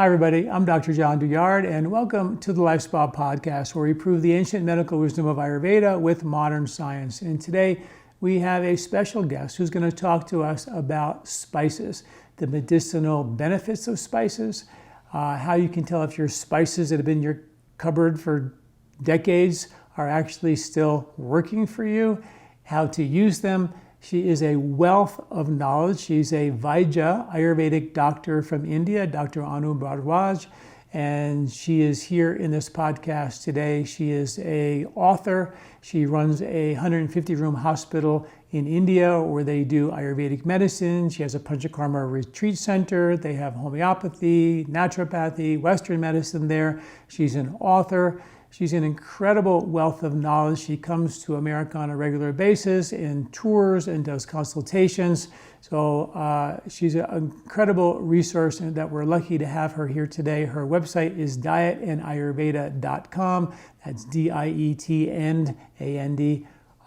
Hi, everybody. I'm Dr. John Douillard, and welcome to the LifeSpa podcast, where we prove the ancient medical wisdom of Ayurveda with modern science. And today we have a special guest who's going to talk to us about spices, the medicinal benefits of spices, how you can tell if your spices that have been in your cupboard for decades are actually still working for you, how to use them. She is a wealth of knowledge. She's a Vaidya Ayurvedic doctor from India, Dr. Anu Bhardwaj, and she is here in this podcast today. She is an author. She runs a 150-room hospital in India where they do Ayurvedic medicine. She has a Panchakarma retreat center. They have homeopathy, naturopathy, Western medicine there. She's an author. She's an incredible wealth of knowledge. She comes to America on a regular basis and tours and does consultations. So she's an incredible resource and that we're lucky to have her here today. Her website is dietandayurveda.com. That's DIETNAND,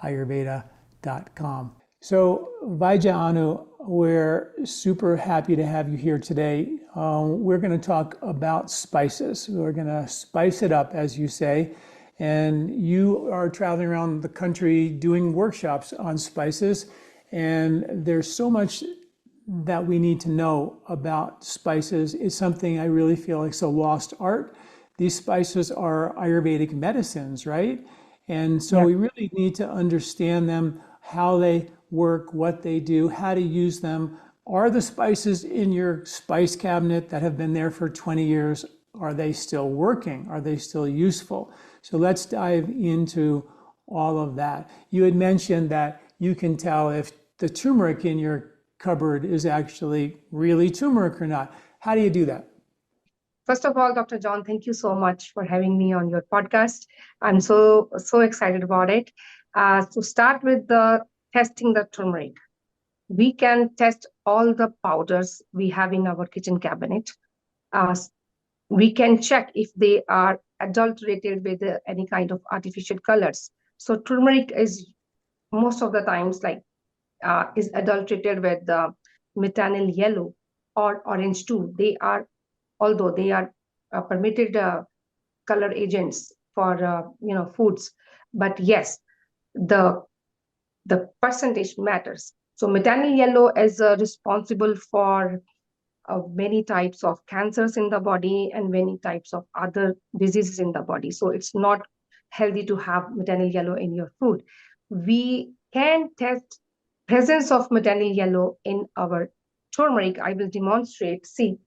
ayurveda.com. So Vaidya Anu, we're super happy to have you here today. We're going to talk about spices. We're going to spice it up, as you say. And you are traveling around the country doing workshops on spices. And there's so much that we need to know about spices. It's something I really feel like is a lost art. These spices are Ayurvedic medicines, right? And so we really need to understand them, how they work, what they do, how to use them. Are the spices in your spice cabinet that have been there for 20 years, are they still working? Are they still useful? So let's dive into all of that. You had mentioned that you can tell if the turmeric in your cupboard is actually really turmeric or not. How do you do that? First of all, Dr. John, thank you so much for having me on your podcast. I'm so excited about it. To start with the testing the turmeric, we can test all the powders we have in our kitchen cabinet. We can check if they are adulterated with any kind of artificial colors. So turmeric is most of the times is adulterated with the methanol yellow or orange too. Although they are permitted color agents for foods, but yes, the percentage matters. So methanol yellow is responsible for many types of cancers in the body and many types of other diseases in the body. So it's not healthy to have methanol yellow in your food. We can test presence of methanol yellow in our turmeric. I will demonstrate. See,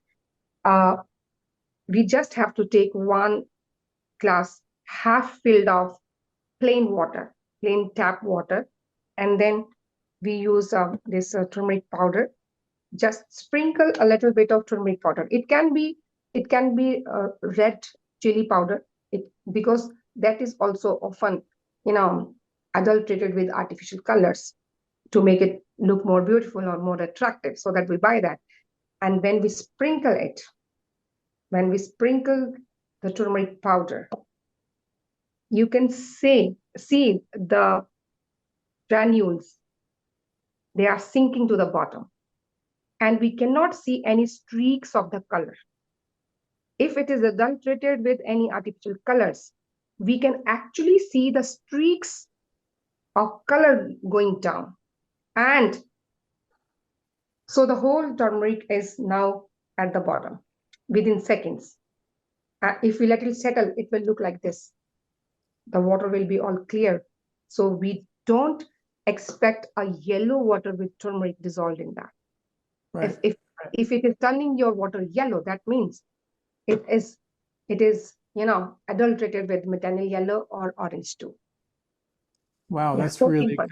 we just have to take one glass half filled of plain water, plain tap water, and then we use this turmeric powder. Just sprinkle a little bit of turmeric powder. It can be red chili powder, because that is also often adulterated with artificial colors to make it look more beautiful or more attractive, so that we buy that. And when we sprinkle the turmeric powder, you can see the granules. They are sinking to the bottom. And we cannot see any streaks of the color. If it is adulterated with any artificial colors, we can actually see the streaks of color going down. And so the whole turmeric is now at the bottom within seconds. If we let it settle, it will look like this. The water will be all clear. So we don't expect a yellow water with turmeric dissolved in that. Right. If it is turning your water yellow, that means it is adulterated with methanol yellow or orange too. Wow, that's so really simple.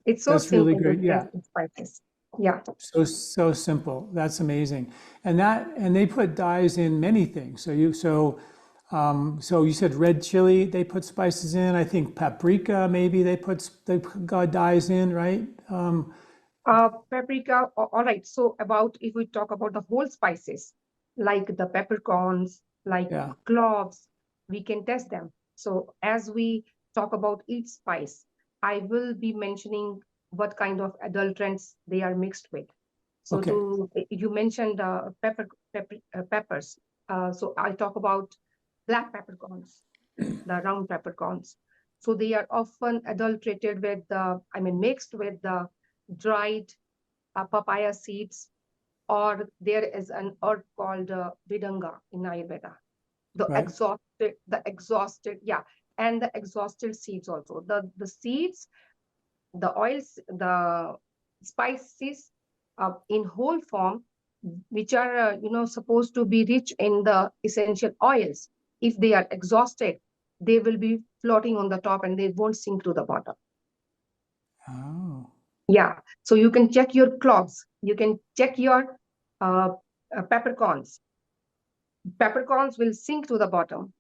It's so that's simple. Really great. Yeah. Yeah. So simple. That's amazing. And they put dyes in many things. So you said red chili, they put spices in. I think paprika, maybe they got dyes in, right? Paprika, all right. So if we talk about the whole spices, like the peppercorns, like cloves, we can test them. So as we talk about each spice, I will be mentioning what kind of adulterants they are mixed with. So you mentioned peppers. So I'll talk about black peppercorns, the round peppercorns. So they are often adulterated with mixed with the dried papaya seeds, or there is an herb called vidanga in Ayurveda. Right. Yeah, and the exhausted seeds also. The seeds, the oils, the spices in whole form, which are supposed to be rich in the essential oils. If they are exhausted, they will be floating on the top and they won't sink to the bottom. Oh. Yeah, so you can check your cloves. You can check your peppercorns. Peppercorns will sink to the bottom.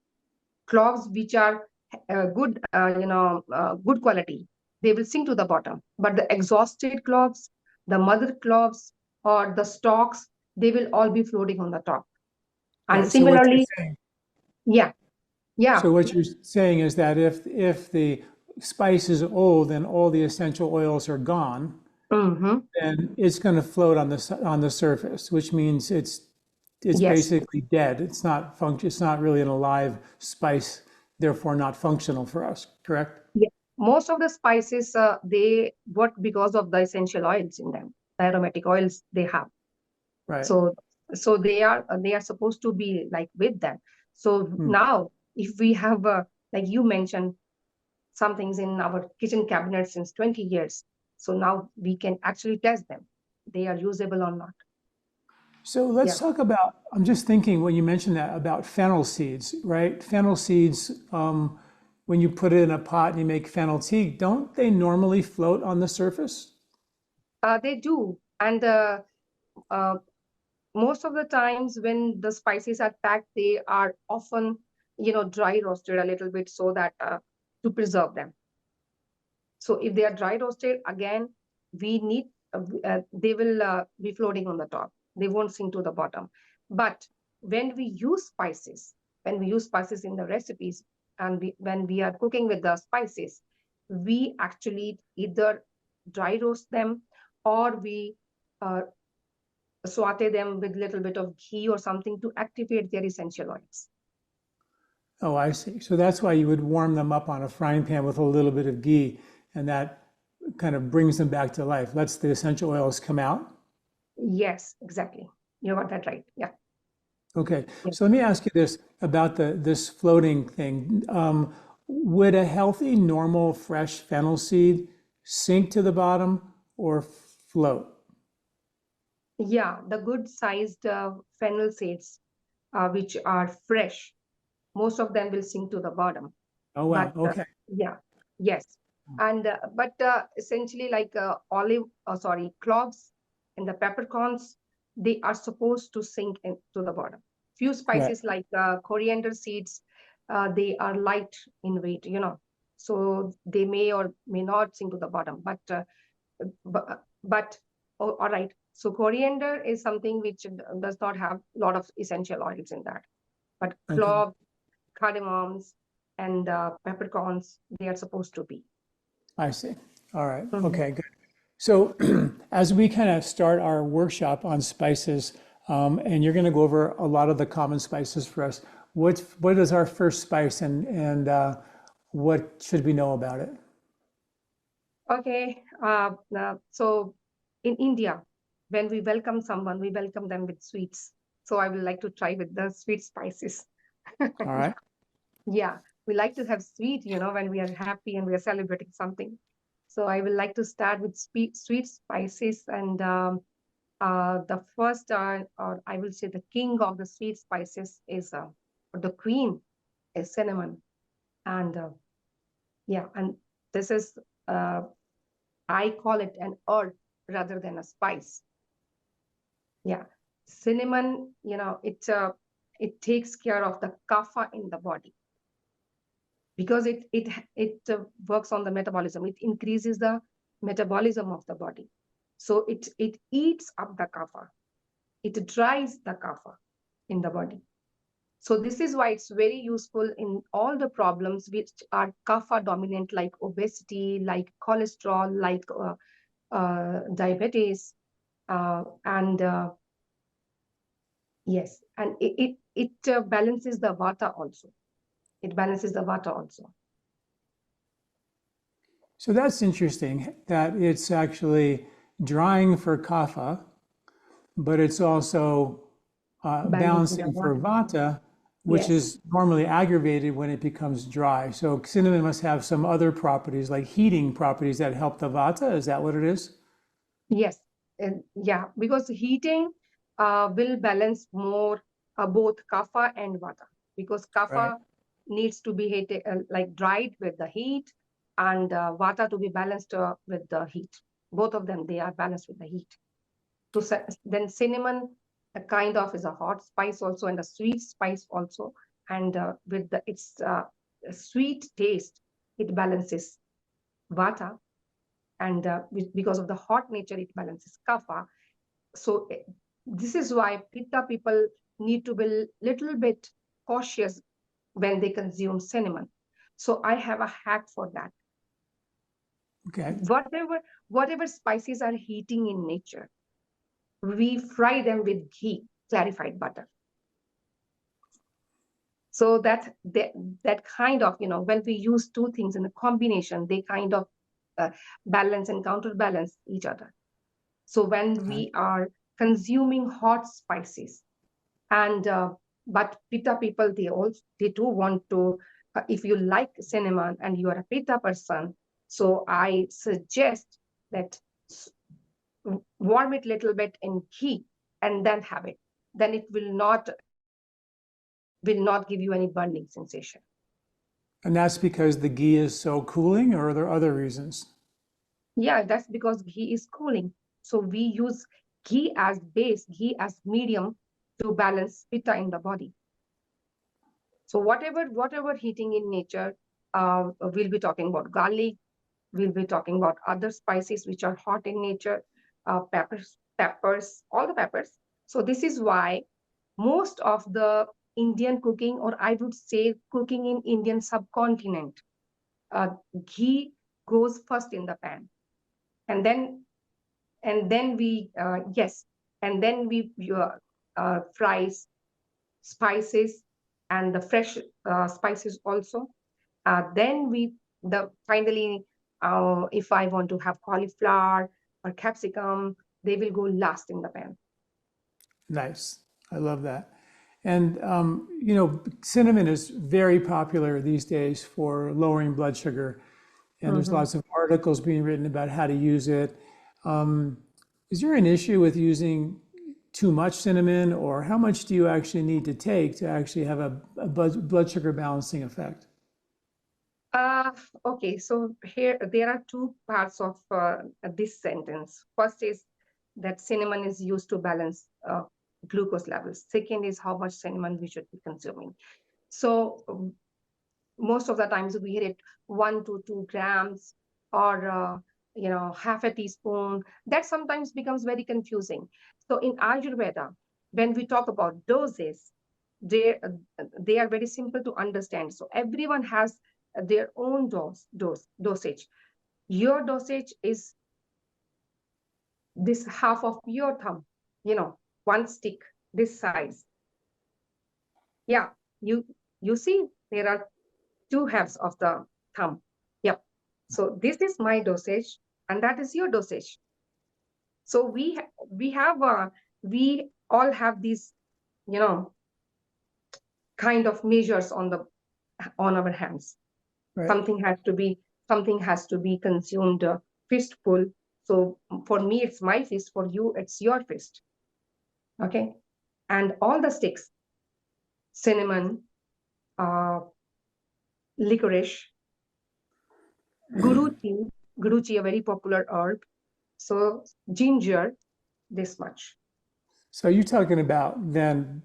Cloves which are good quality, they will sink to the bottom. But the exhausted cloves, the mother cloves, or the stalks, they will all be floating on the top. And Right. So what you're similarly, saying, yeah, yeah, so what you're saying is that if the spice is old and all the essential oils are gone, hmm, then it's going to float on on the surface, which means it's yes. basically dead. It's not It's not really an alive spice, therefore not functional for us. Correct? Yeah. Most of the spices, they work because of the essential oils in them, the aromatic oils they have. Right. So, they are supposed to be like with them. So Hmm. now, if we have, like you mentioned, some things in our kitchen cabinet since 20 years, so now we can actually test them. They are usable or not. So Yeah. let's talk about, I'm just thinking when you mentioned that about fennel seeds, right? Fennel seeds, when you put it in a pot and you make fennel tea, don't they normally float on the surface? They do. And uh, most of the times when the spices are packed, they are often, dry roasted a little bit so that to preserve them. So if they are dry roasted, again, we need they will be floating on the top. They won't sink to the bottom. But when we use spices, in the recipes, and when we are cooking with the spices, we actually either dry roast them, or we uh, saute them with a little bit of ghee or something to activate their essential oils. Oh, I see. So that's why you would warm them up on a frying pan with a little bit of ghee, and that kind of brings them back to life, lets the essential oils come out. Yes, exactly. You got that right. Yeah. Okay, Yeah. so let me ask you this about this floating thing. Would a healthy, normal, fresh fennel seed sink to the bottom or float? Yeah, the good sized fennel seeds, which are fresh, most of them will sink to the bottom. Oh, wow. But Okay. yeah, yes. And but essentially, like cloves and the peppercorns, they are supposed to sink into the bottom. Few Right. spices like coriander seeds, they are light in weight, so they may or may not sink to the bottom. But all right. So coriander is something which does not have a lot of essential oils in that. But Okay. cloves, cardamoms, and peppercorns, they are supposed to be. I see. All right. Mhm. Okay, good. So as we kind of start our workshop on spices, and you're going to go over a lot of the common spices for us, what is our first spice and what should we know about it? Okay. So in India, when we welcome someone, we welcome them with sweets. So I would like to try with the sweet spices. All right. Yeah, we like to have sweet, when we are happy and we are celebrating something. So I would like to start with sweet spices, and the first, or I will say the king of the sweet spices is, or the queen is cinnamon. And yeah, and this is, uh, I call it an herb rather than a spice. Yeah, cinnamon, it takes care of the kapha in the body, because it works on the metabolism. It increases the metabolism of the body. So it eats up the kapha. It dries the kapha in the body. So this is why it's very useful in all the problems which are kapha dominant, like obesity, like cholesterol, like diabetes, and Yes, and it balances the vata also. It balances the vata also. So that's interesting that it's actually drying for kapha, but it's also Balancing the balancing for vata. vata, which Yes, is normally aggravated when it becomes dry. So cinnamon must have some other properties, like heating properties that help the vata. Is that what it is? yes, and yeah, because heating will balance more both kapha and vata, because Right. kapha needs to be heated, like dried with the heat, and vata to be balanced with the heat. Both of them, they are balanced with the heat. So then cinnamon kind of is a hot spice also and a sweet spice also, and with its sweet taste, it balances vata, and because of the hot nature, it balances kapha. So this is why pitta people need to be little bit cautious when they consume cinnamon. So I have a hack for that. Okay. Whatever spices are heating in nature, we fry them with ghee, clarified butter. So that kind of, when we use two things in a combination, they kind of uh, balance and counterbalance each other. So when Okay. we are consuming hot spices, and but pitta people, they do want to, if you like cinnamon and you are a pitta person, so I suggest that warm it little bit in ghee and then have it. Then it will not give you any burning sensation. And that's because the ghee is so cooling, or are there other reasons? Yeah, that's because ghee is cooling. So we use ghee as base, ghee as medium to balance pitta in the body. So whatever heating in nature, we'll be talking about garlic, we'll be talking about other spices which are hot in nature, peppers, all the peppers. So this is why most of the Indian cooking, or I would say cooking in Indian subcontinent, uh, ghee goes first in the pan, and then we yes, and then we fries spices and the fresh spices also. Then finally, if I want to have cauliflower or capsicum, they will go last in the pan. Nice. I love that. And, cinnamon is very popular these days for lowering blood sugar. And there's Mhm. lots of articles being written about how to use it. Um, is there an issue with using too much cinnamon, or how much do you actually need to take to actually have a blood sugar balancing effect? Uh, okay, so here there are two parts of this sentence. First is that cinnamon is used to balance glucose levels. Second is how much cinnamon we should be consuming. So most of the times we hit it 1 to 2 grams, or half a teaspoon. That sometimes becomes very confusing. So in Ayurveda, when we talk about doses, they are very simple to understand. So everyone has their own dosage. Your dosage is this half of your thumb, one stick this size. Yeah, you see there are two halves of the thumb. Yep. So this is my dosage, and that is your dosage. So we all have these, you know, kind of measures on our hands. Right. Something has to be consumed fistful. So for me, it's my fist. For you, it's your fist. Okay. And all the sticks, cinnamon, uh, licorice, guruchi, guruchi, a very popular herb. So ginger, this much. So you're talking about then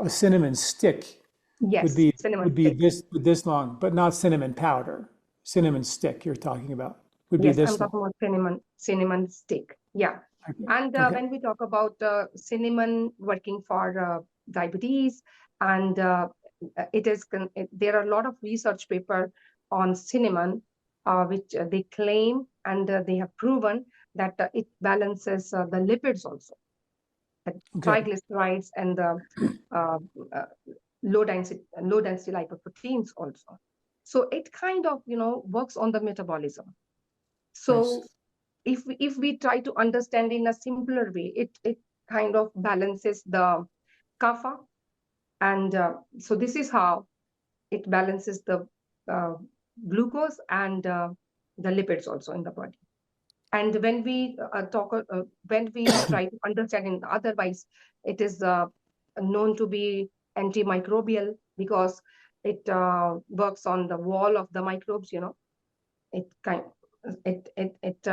a cinnamon stick would Yes, be cinnamon would be stick. this long, but not cinnamon powder. Cinnamon stick you're talking about would be Yes, I'm this long. talking about cinnamon stick. Yeah. Okay. And Okay. when we talk about cinnamon working for diabetes, and there are a lot of research paper on cinnamon, which they claim, and they have proven that it balances the lipids also. triglycerides and the uh, uh, low density lipoproteins also. So it kind of, works on the metabolism. Nice. So if we try to understand in a simpler way, it kind of balances the kapha, and so this is how it balances the uh, glucose and the lipids also in the body. And when we when we try to understand it otherwise, it is known to be antimicrobial because it works on the wall of the microbes. It kind it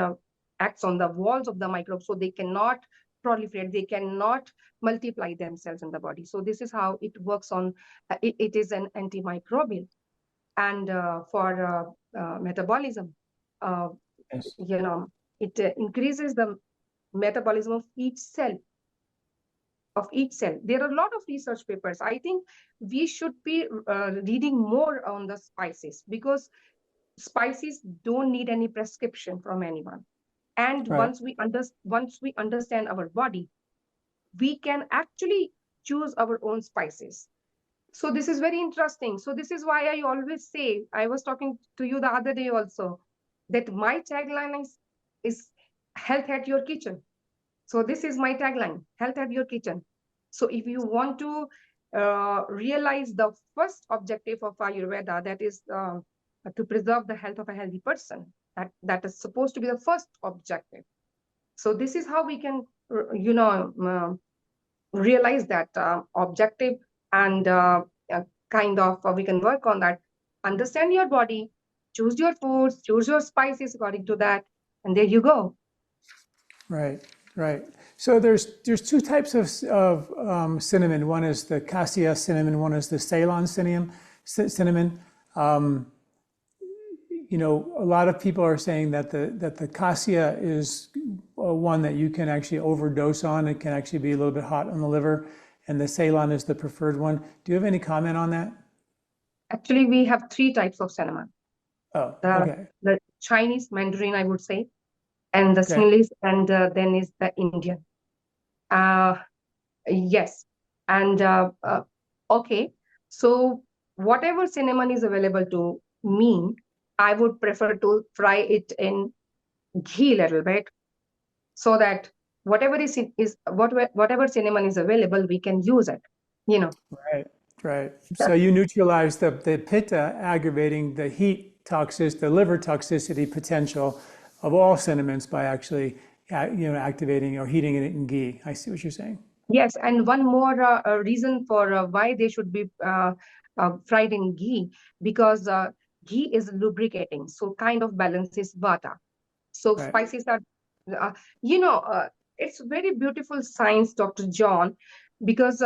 acts on the walls of the microbes, so they cannot proliferate, they cannot multiply themselves in the body. So this is how it works on. It is an antimicrobial, and for metabolism, uh, Yes. it increases the metabolism of each cell. There are a lot of research papers. I think we should be reading more on the spices, because spices don't need any prescription from anyone. And Right. once we understand our body, we can actually choose our own spices. So this is very interesting. So this is why I always say, I was talking to you the other day also, that my tagline is health at your kitchen. So this is my tagline, health at your kitchen. So if you want to realize the first objective of Ayurveda, that is to preserve the health of a healthy person, that is supposed to be the first objective. So this is how we can, realize that objective, and kind of we can work on that. Understand your body, choose your foods, choose your spices according to that, and there you go. Right, right. So there's two types of cinnamon. One is the cassia cinnamon. One is the Ceylon cinnamon. A lot of people are saying that the cassia is one that you can actually overdose on. It can actually be a little bit hot on the liver, and the Ceylon is the preferred one. Do you have any comment on that? Actually, we have three types of cinnamon. Oh, The, okay. the Chinese Mandarin, I would say, and the Okay. Sinhalese, and then is the Indian. Yes. And okay. So whatever cinnamon is available to me, I would prefer to fry it in ghee a little bit, so that whatever cinnamon is available, we can use it. Right, right. So you neutralize the pitta aggravating the heat toxicity, the liver toxicity potential of all cinnamons by actually, activating or heating it in ghee. I see what you're saying. Yes, and one more reason for why they should be fried in ghee, because ghee is lubricating, so kind of balances vata. So Right, spices are, uh, you know, uh, it's very beautiful science, Dr. John, because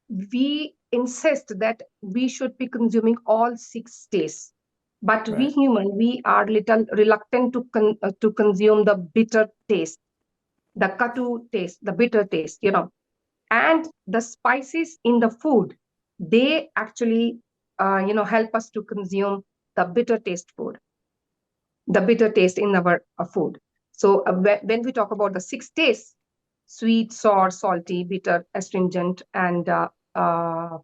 we insist that we should be consuming all 6 days. But we right, human, we are little reluctant to consume the bitter taste, the katu taste, the bitter taste. And the spices in the food, they actually help us to consume the bitter taste food, the bitter taste in our food. So when we talk about the 6 tastes, sweet, sour, salty, bitter, astringent, and uh,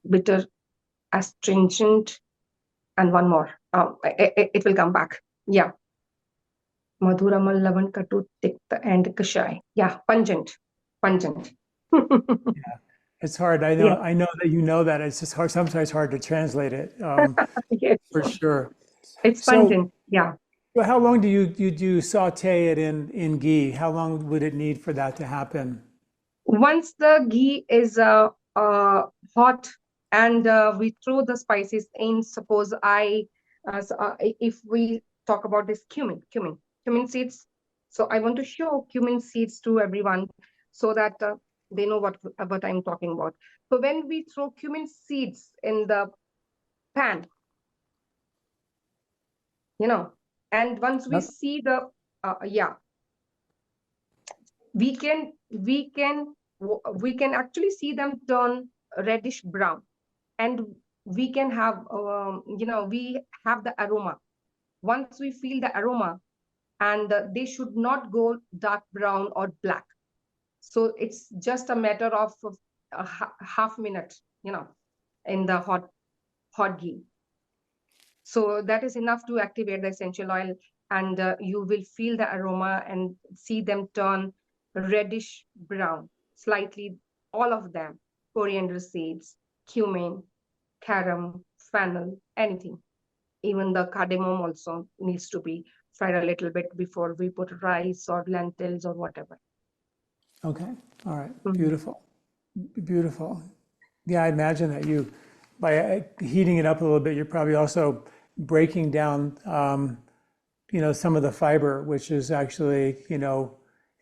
bitter, astringent, and one more, it will come back. Yeah. Madhuramal, Lavan, Katu, Tikta, and Kashai. Yeah, pungent. Pungent. yeah. It's hard. I know. Yeah. I know that you know that. It's just hard. Sometimes hard to translate it, Yes. for sure. It's So, pungent. Yeah. well, how long do you saute it in ghee? How long would it need for that to happen? Once the ghee is hot, and we throw the spices in, suppose if we talk about this cumin seeds. So I want to show cumin seeds to everyone, so that they know what I'm talking about. So when we throw cumin seeds in the pan, and once we Yep. see the yeah, we can we can we can actually see them turn reddish brown, and we can have we have the aroma. Once we feel the aroma, and they should not go dark brown or black. So it's just a matter of half minute, in the hot ghee. So that is enough to activate the essential oil, and you will feel the aroma and see them turn reddish brown, slightly, all of them. Coriander seeds, cumin, cardamom, fennel, anything. Even the cardamom also needs to be fried a little bit before we put rice or lentils or whatever. Okay. All right. Mhm. Beautiful. Beautiful. Yeah, I imagine that by heating it up a little bit, you're probably also breaking down, some of the fiber, which is actually,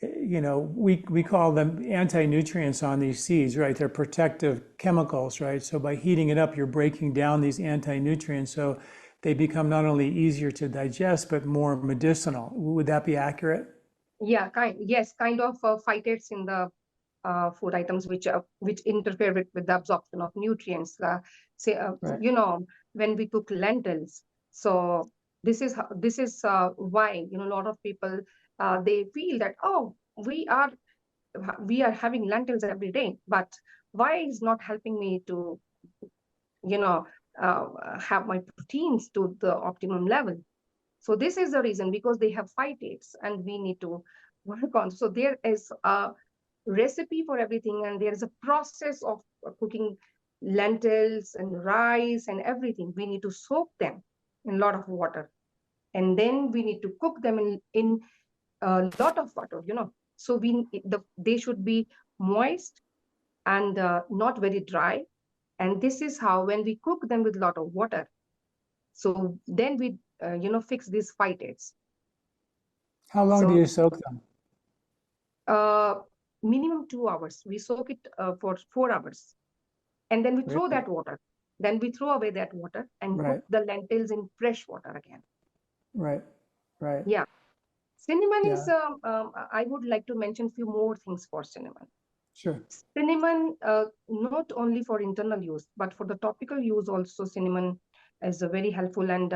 we call them anti-nutrients on these seeds, right? They're protective chemicals, right? So by heating it up, you're breaking down these anti-nutrients, so they become not only easier to digest, but more medicinal. Would that be accurate? Yeah, kind of phytates in the food items which interfere with the absorption of nutrients. Say, Right. when we cook lentils, so this is why a lot of people they feel that, oh, we are having lentils every day, but why is not helping me to you know have my proteins to the optimum level? So this is the reason, because they have phytates and we need to work on. So there is a recipe for everything, and there is a process of cooking lentils and rice and everything. We need to soak them in a lot of water, and then we need to cook them in a lot of water. So they should be moist and not very dry. And this is how, when we cook them with a lot of water, so then we fix these phytates. How long do So you soak them? uh, minimum 2 hours. We soak it for 4 hours, and then we throw Really? that water. Then we throw away that water and cook Right. the lentils in fresh water again. Right. Right. Yeah, cinnamon is. Yeah. I would like to mention few more things for cinnamon. Sure. Cinnamon, not only for internal use, but for the topical use also, cinnamon is very helpful. And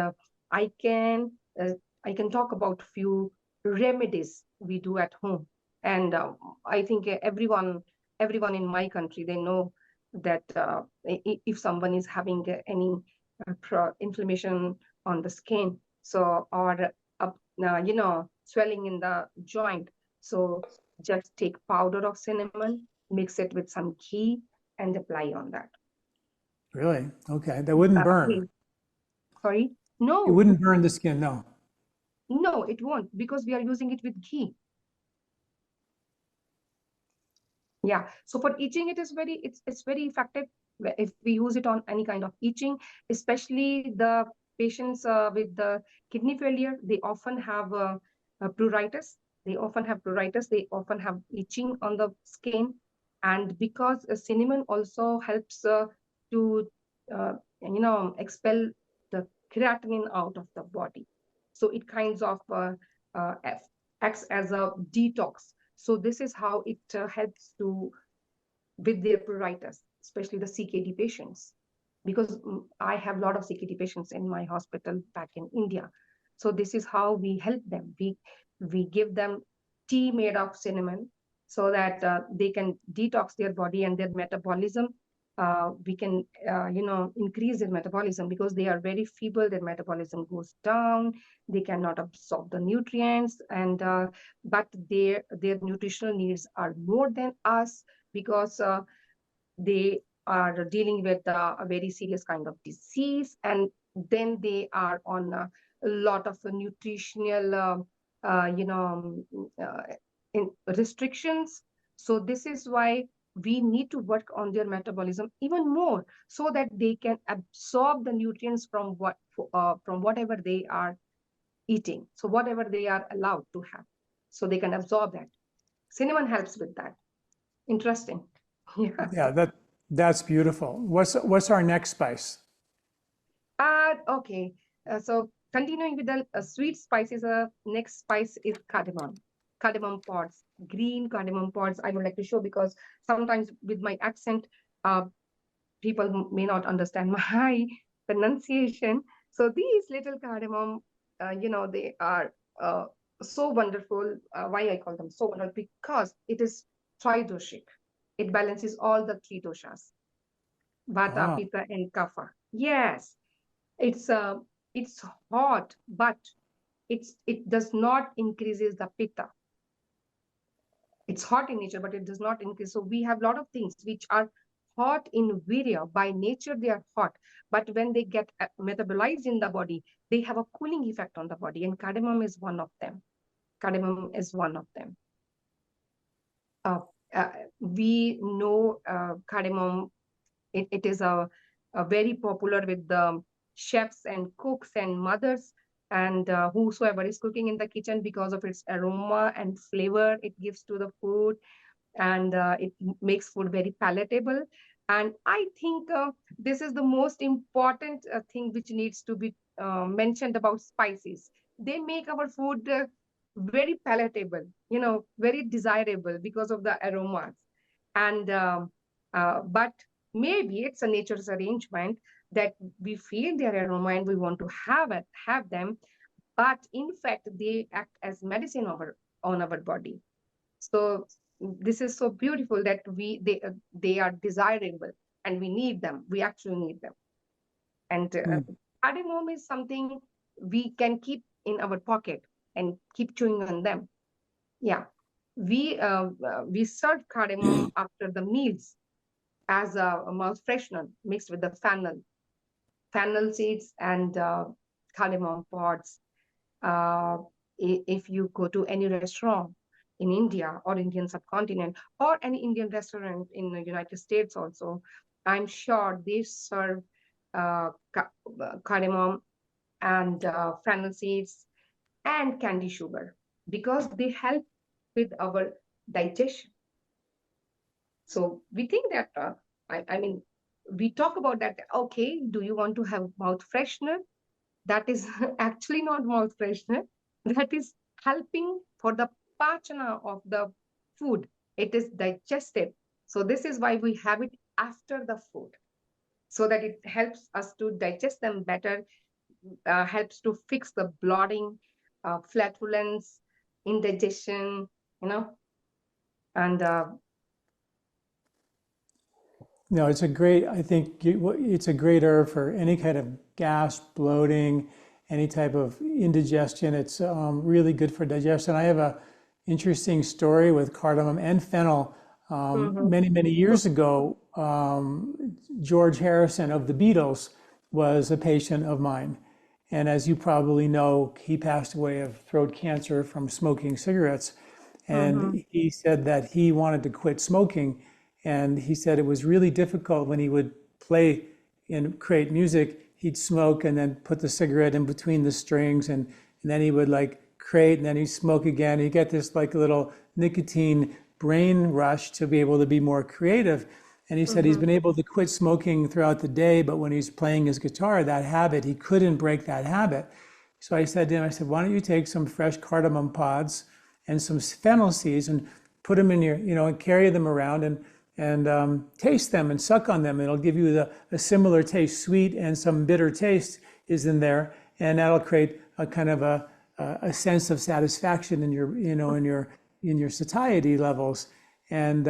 I can uh, I can talk about few remedies we do at home. And I think everyone in my country, they know that if someone is having any inflammation on the skin, so or swelling in the joint, so just take powder of cinnamon, mix it with some ghee, and apply on that. Really? Okay. That wouldn't burn. Okay. Sorry? It No, wouldn't burn the skin. No. no, it won't, because we are using it with ghee. Yeah. So for itching, it's very effective if we use it on any kind of itching, especially the patients with the kidney failure. They often have pruritus. They often have itching on the skin, and because cinnamon also helps to expel the creatinine out of the body. So it kinds of acts as a detox. So this is how it helps to with their pruritus, especially the CKD patients, because I have a lot of CKD patients in my hospital back in India. So this is how we help them. We give them tea made of cinnamon, so that they can detox their body and their metabolism. We can increase their metabolism, because they are very feeble. Their metabolism goes down. They cannot absorb the nutrients, and but their nutritional needs are more than us, because they are dealing with a very serious kind of disease, and then they are on a lot of nutritional uh, you know uh, restrictions. So this is why we need to work on their metabolism even more, so that they can absorb the nutrients from whatever they are eating, so whatever they are allowed to have, so they can absorb that. Cinnamon helps with that. Interesting. Yeah. Yeah. That's beautiful. What's our next spice? Okay. So continuing with the sweet spices, next spice is cardamom. Cardamom pods, green cardamom pods. I would like to show, because sometimes with my accent, uh, people may not understand my pronunciation. So these little cardamom, they are so wonderful. Why I call them so wonderful? Because it is tridoshic. It balances all the three doshas, Vata, Ah, Pitta, and Kapha. Yes, it's it's hot, but it does not increases the Pitta. It's hot in nature, but it does not increase. So we have a lot of things which are hot in Virya. By nature, they are hot. But when they get metabolized in the body, they have a cooling effect on the body. And cardamom is one of them. Cardamom is one of them. Uh, uh, we know cardamom, it is a very popular with the chefs and cooks and mothers and whosoever is cooking in the kitchen because of its aroma and flavor it gives to the food, and it makes food very palatable. And I think this is the most important thing which needs to be mentioned about spices. They make our food very palatable, very desirable because of the aromas. And but maybe it's a nature's arrangement that we feel their aroma and we want to have them, but in fact they act as medicine on our body. So this is so beautiful that they are desirable and we need them. We actually need them. And hmm. cardamom is something we can keep in our pocket and keep chewing on them. Yeah, we serve cardamom after the meals as a mouth freshener mixed with the fennel seeds and cardamom pods. Uh, if you go to any restaurant in India or Indian subcontinent or any Indian restaurant in the United States also, I'm sure they serve cardamom and fennel seeds and candy sugar because they help with our digestion. So we think that, I mean, we talk about that. Okay, do you want to have mouth freshener? That is actually not mouth freshener. That is helping for the pachana of the food. It is digestive. So this is why we have it after the food, so that it helps us to digest them better, helps to fix the bloating, flatulence, indigestion, you know, and No, it's a great, I think it's a great herb for any kind of gas, bloating, any type of indigestion. It's really good for digestion. I have a interesting story with cardamom and fennel. mhm. Many, many years ago, George Harrison of the Beatles was a patient of mine. And as you probably know, he passed away of throat cancer from smoking cigarettes. Mhm. And he said that he wanted to quit smoking. And he said it was really difficult when he would play and create music. He'd smoke and then put the cigarette in between the strings, and then he would like create and then he'd smoke again. He'd get this like little nicotine brain rush to be able to be more creative. And he said he's Mhm. been able to quit smoking throughout the day, but when he's playing his guitar, that habit, he couldn't break that habit. So I said to him, I said, why don't you take some fresh cardamom pods and some fennel seeds and put them in your, and carry them around and taste them and suck on them. It'll give you a similar taste, sweet and some bitter taste is in there, and that'll create a kind of a sense of satisfaction in your, in your satiety levels. And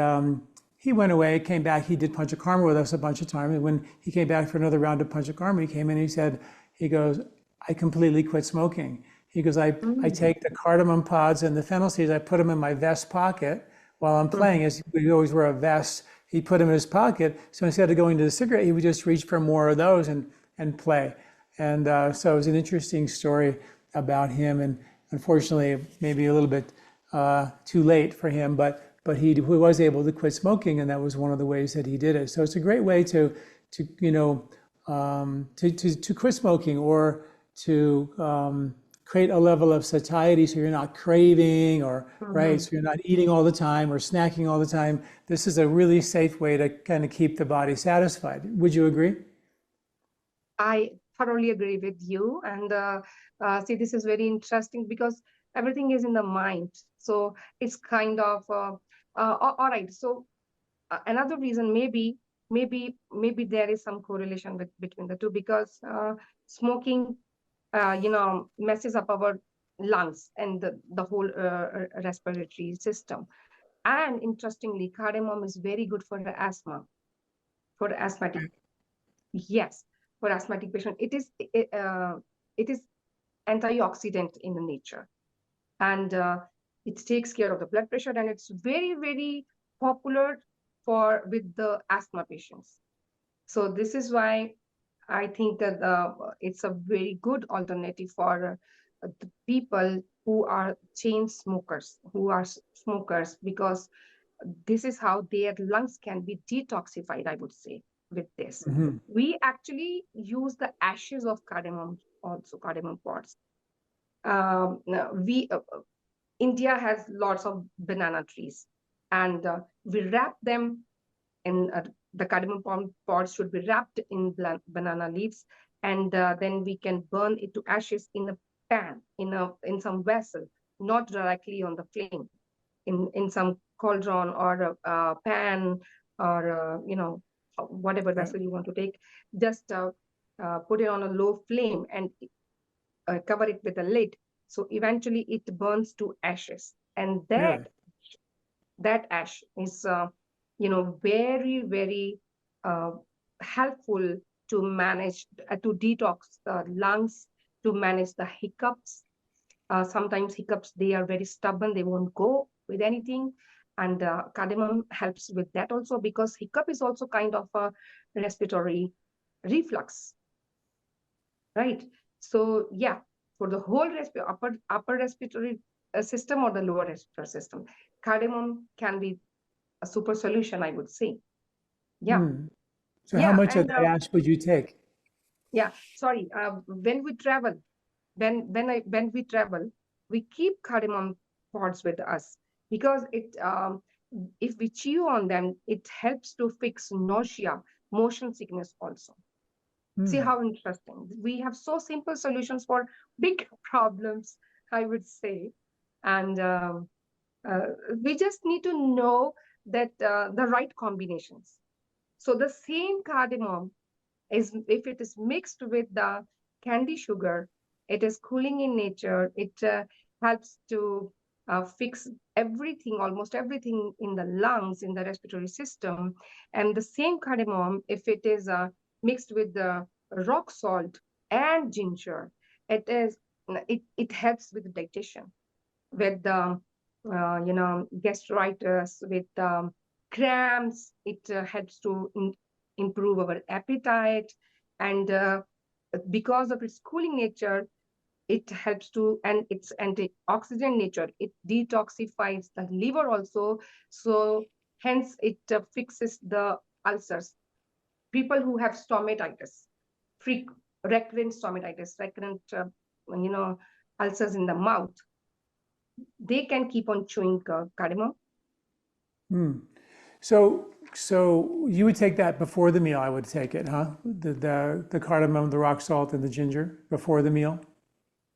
he went away, came back. He did Panchakarma with us a bunch of times. And when he came back for another round of Panchakarma, he came in and he said, he goes, I completely quit smoking. He goes, I Mhm. take the cardamom pods and the fennel seeds, I put them in my vest pocket while I'm playing. Mhm. As we always wear a vest, he put them in his pocket. So instead of going to the cigarette, he would just reach for more of those and play. And so it was an interesting story about him. And unfortunately, maybe a little bit too late for him, but he was able to quit smoking, and that was one of the ways that he did it. So it's a great way to quit smoking or to create a level of satiety so you're not craving or right, Mhm. so you're not eating all the time or snacking all the time. This is a really safe way to kind of keep the body satisfied. Would you agree? I thoroughly agree with you. And see, this is very interesting because everything is in the mind. So it's kind of all right. So another reason, maybe there is some correlation between the two because smoking, messes up our lungs and the whole respiratory system. And interestingly, cardamom is very good for the asthma, for asthmatic. Yes, for asthmatic patient, it is antioxidant in the nature, and it takes care of the blood pressure, and it's very, very popular for with the asthma patients. So this is why I think that it's a very good alternative for the people who are chain smokers, who are smokers, because this is how their lungs can be detoxified, I would say, with this. Mm-hmm. We actually use the ashes of cardamom, also cardamom pods. We India has lots of banana trees, and we wrap them in the cardamom pods should be wrapped in banana leaves, and then we can burn it to ashes in a pan, in some vessel, not directly on the flame, in some cauldron or a pan, or whatever Right. vessel you want to take. Just put it on a low flame and cover it with a lid. So eventually it burns to ashes, and Really? that ash is very, very uh, helpful to manage, to detox the lungs, to manage the hiccups. Sometimes hiccups, they are very stubborn, they won't go with anything, and cardamom helps with that also, because hiccup is also kind of a respiratory reflux, right? So yeah, for the whole upper respiratory system or the lower respiratory system, cardamom can be a super solution, I would say. Yeah, Hmm. So how yeah, much of and that ash would you take? yeah. Sorry, when we travel, when we travel, we keep cardamom pods with us, because if we chew on them, it helps to fix nausea, motion sickness also. See Hmm. how interesting. We have so simple solutions for big problems, I would say. And uh, we just need to know that the right combinations. So the same cardamom is, if it is mixed with the candy sugar, it is cooling in nature. It helps to fix everything, almost everything in the lungs, in the respiratory system. And the same cardamom, if it is mixed with the rock salt and ginger, it is it helps with digestion, with the gastritis, with cramps. It helps to improve our appetite, and because of its cooling nature, it helps to, and its antioxidant nature, it detoxifies the liver also. So hence it fixes the ulcers. People who have stomatitis, recurrent stomatitis, recurrent you know ulcers in the mouth, they can keep on chewing cardamom. Hmm. So you would take that before the meal, I would take it, huh? The cardamom, the rock salt, and the ginger before the meal?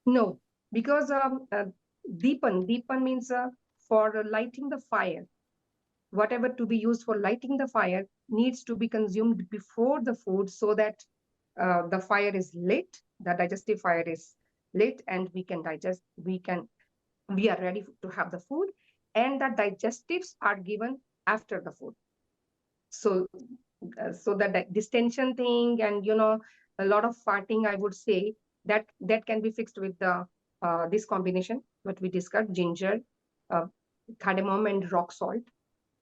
No, because deepen means for lighting the fire. Whatever to be used for lighting the fire needs to be consumed before the food, so that the fire is lit, the digestive fire is lit, and we can digest. We are ready to have the food, and the digestives are given after the food. So so that distension thing, and a lot of farting, I would say, that can be fixed with the this combination what we discussed: ginger, uh, cardamom, and rock salt.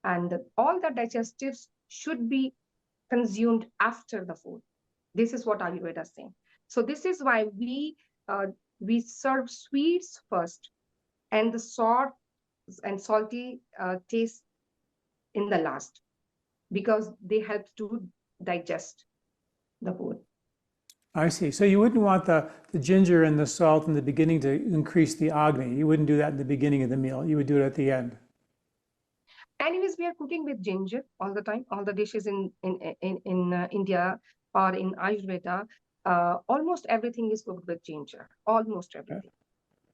And all the digestives should be consumed after the food. This is what Ayurveda is saying. So this is why uh, we serve sweets first, and the sour and salty taste in the last, because they help to digest the food. I see. So you wouldn't want the ginger and the salt in the beginning to increase the agni. You wouldn't do that in the beginning of the meal. You would do it at the end. Anyways, we are cooking with ginger all the time. All the dishes in India or in Ayurveda, almost everything is cooked with ginger. Almost Right. everything.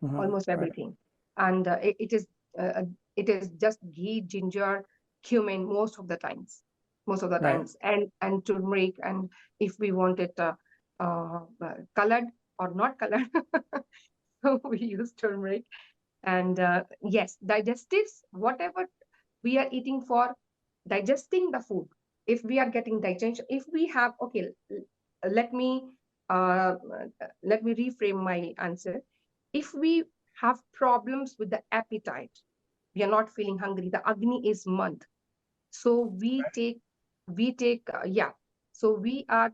Uh-huh. Almost Right. everything. And it is just ghee, ginger, cumin most of the times. Most of the Right. times, and turmeric. And if we want it colored or not colored, we use turmeric. And yes, digestives, whatever we are eating for digesting the food. If we are getting digestion, if we have, okay, let me uh, let me reframe my answer. If we have problems with the appetite, we are not feeling hungry. The Agni is month, so yeah. So we are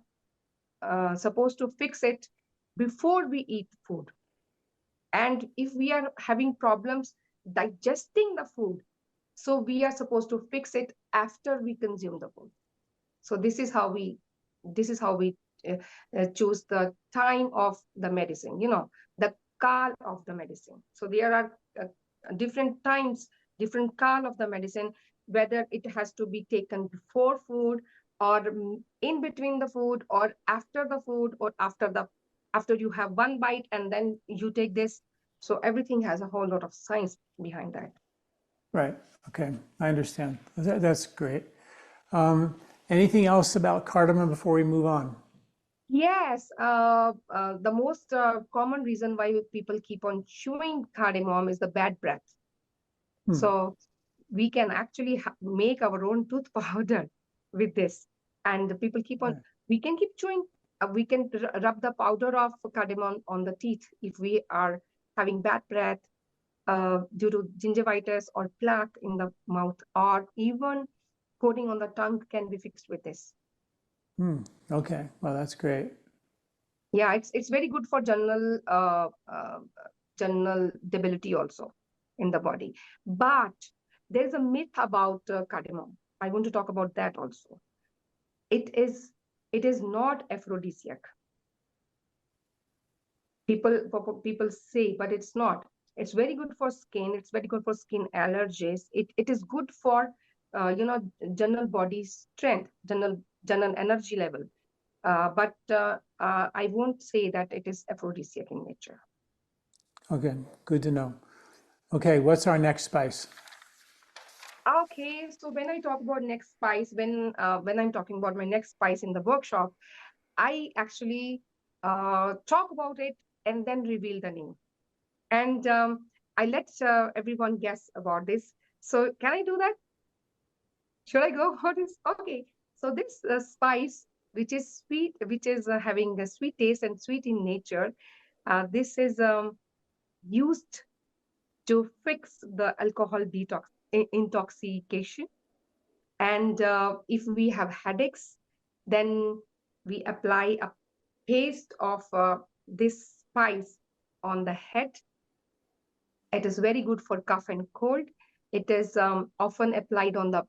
supposed to fix it before we eat food. And if we are having problems digesting the food, so we are supposed to fix it after we consume the food. So this is how we uh, choose the time of the medicine, the kal of the medicine. So there are different times, different kal of the medicine, whether it has to be taken before food, or in between the food, or after the food, or after you have one bite and then you take this. So everything has a whole lot of science behind that. Right. Okay. I understand. That's great. Um, Anything else about cardamom before we move on? Yes, the most common reason why people keep on chewing cardamom is the bad breath. Hmm. So we can actually make our own tooth powder with this. And the people keep on, Right. we can keep chewing, we can rub the powder of cardamom on the teeth if we are having bad breath due to gingivitis or plaque in the mouth, or even coating on the tongue can be fixed with this. Hmm. Okay. Well, that's great. Yeah, it's very good for general debility also in the body. But there's a myth about cardamom. I want to talk about that also. It is not aphrodisiac. People say, but it's not. It's very good for skin. It's very good for skin allergies. It is good for general body strength, general energy level. But I won't say that it is aphrodisiac in nature. Okay. Good to know. Okay. What's our next spice? Okay, so when I talk about next spice, when I'm talking about my next spice in the workshop, I actually talk about it and then reveal the name. And I let everyone guess about this. So can I do that? Should I go for this? Okay. So this spice, which is sweet, which is having a sweet taste and sweet in nature, this is used to fix the alcohol intoxication. And if we have headaches, then we apply a paste of this spice on the head. It is very good for cough and cold. It is often applied on the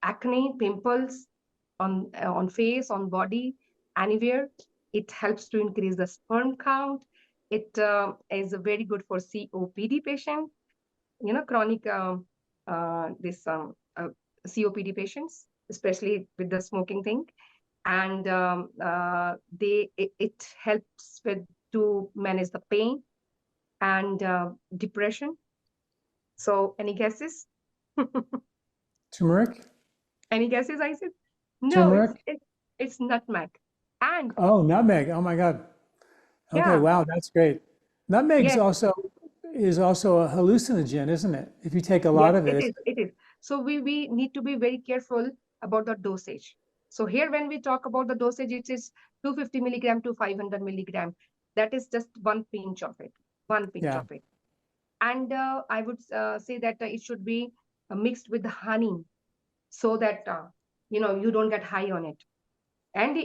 acne, pimples, on face, on body, anywhere. It helps to increase the sperm count. It is very good for COPD patients, chronic this COPD patients, especially with the smoking thing. And it helps with to manage the pain and depression. So any guesses? Turmeric? Any guesses, I said? No, it's Turmeric? it's it's nutmeg. And Oh, nutmeg. Oh my God. Okay. yeah, Wow. That's great. Nutmeg's yes, also is also a hallucinogen, isn't it? If you take a yes, lot of it, it it's is. It is. So we need to be very careful about the dosage. So here, when we talk about the dosage, it is 250 milligram to 500 milligram. That is just one pinch of it. One pinch yeah. of it. And I would say that it should be mixed with the honey, so that you don't get high on it. And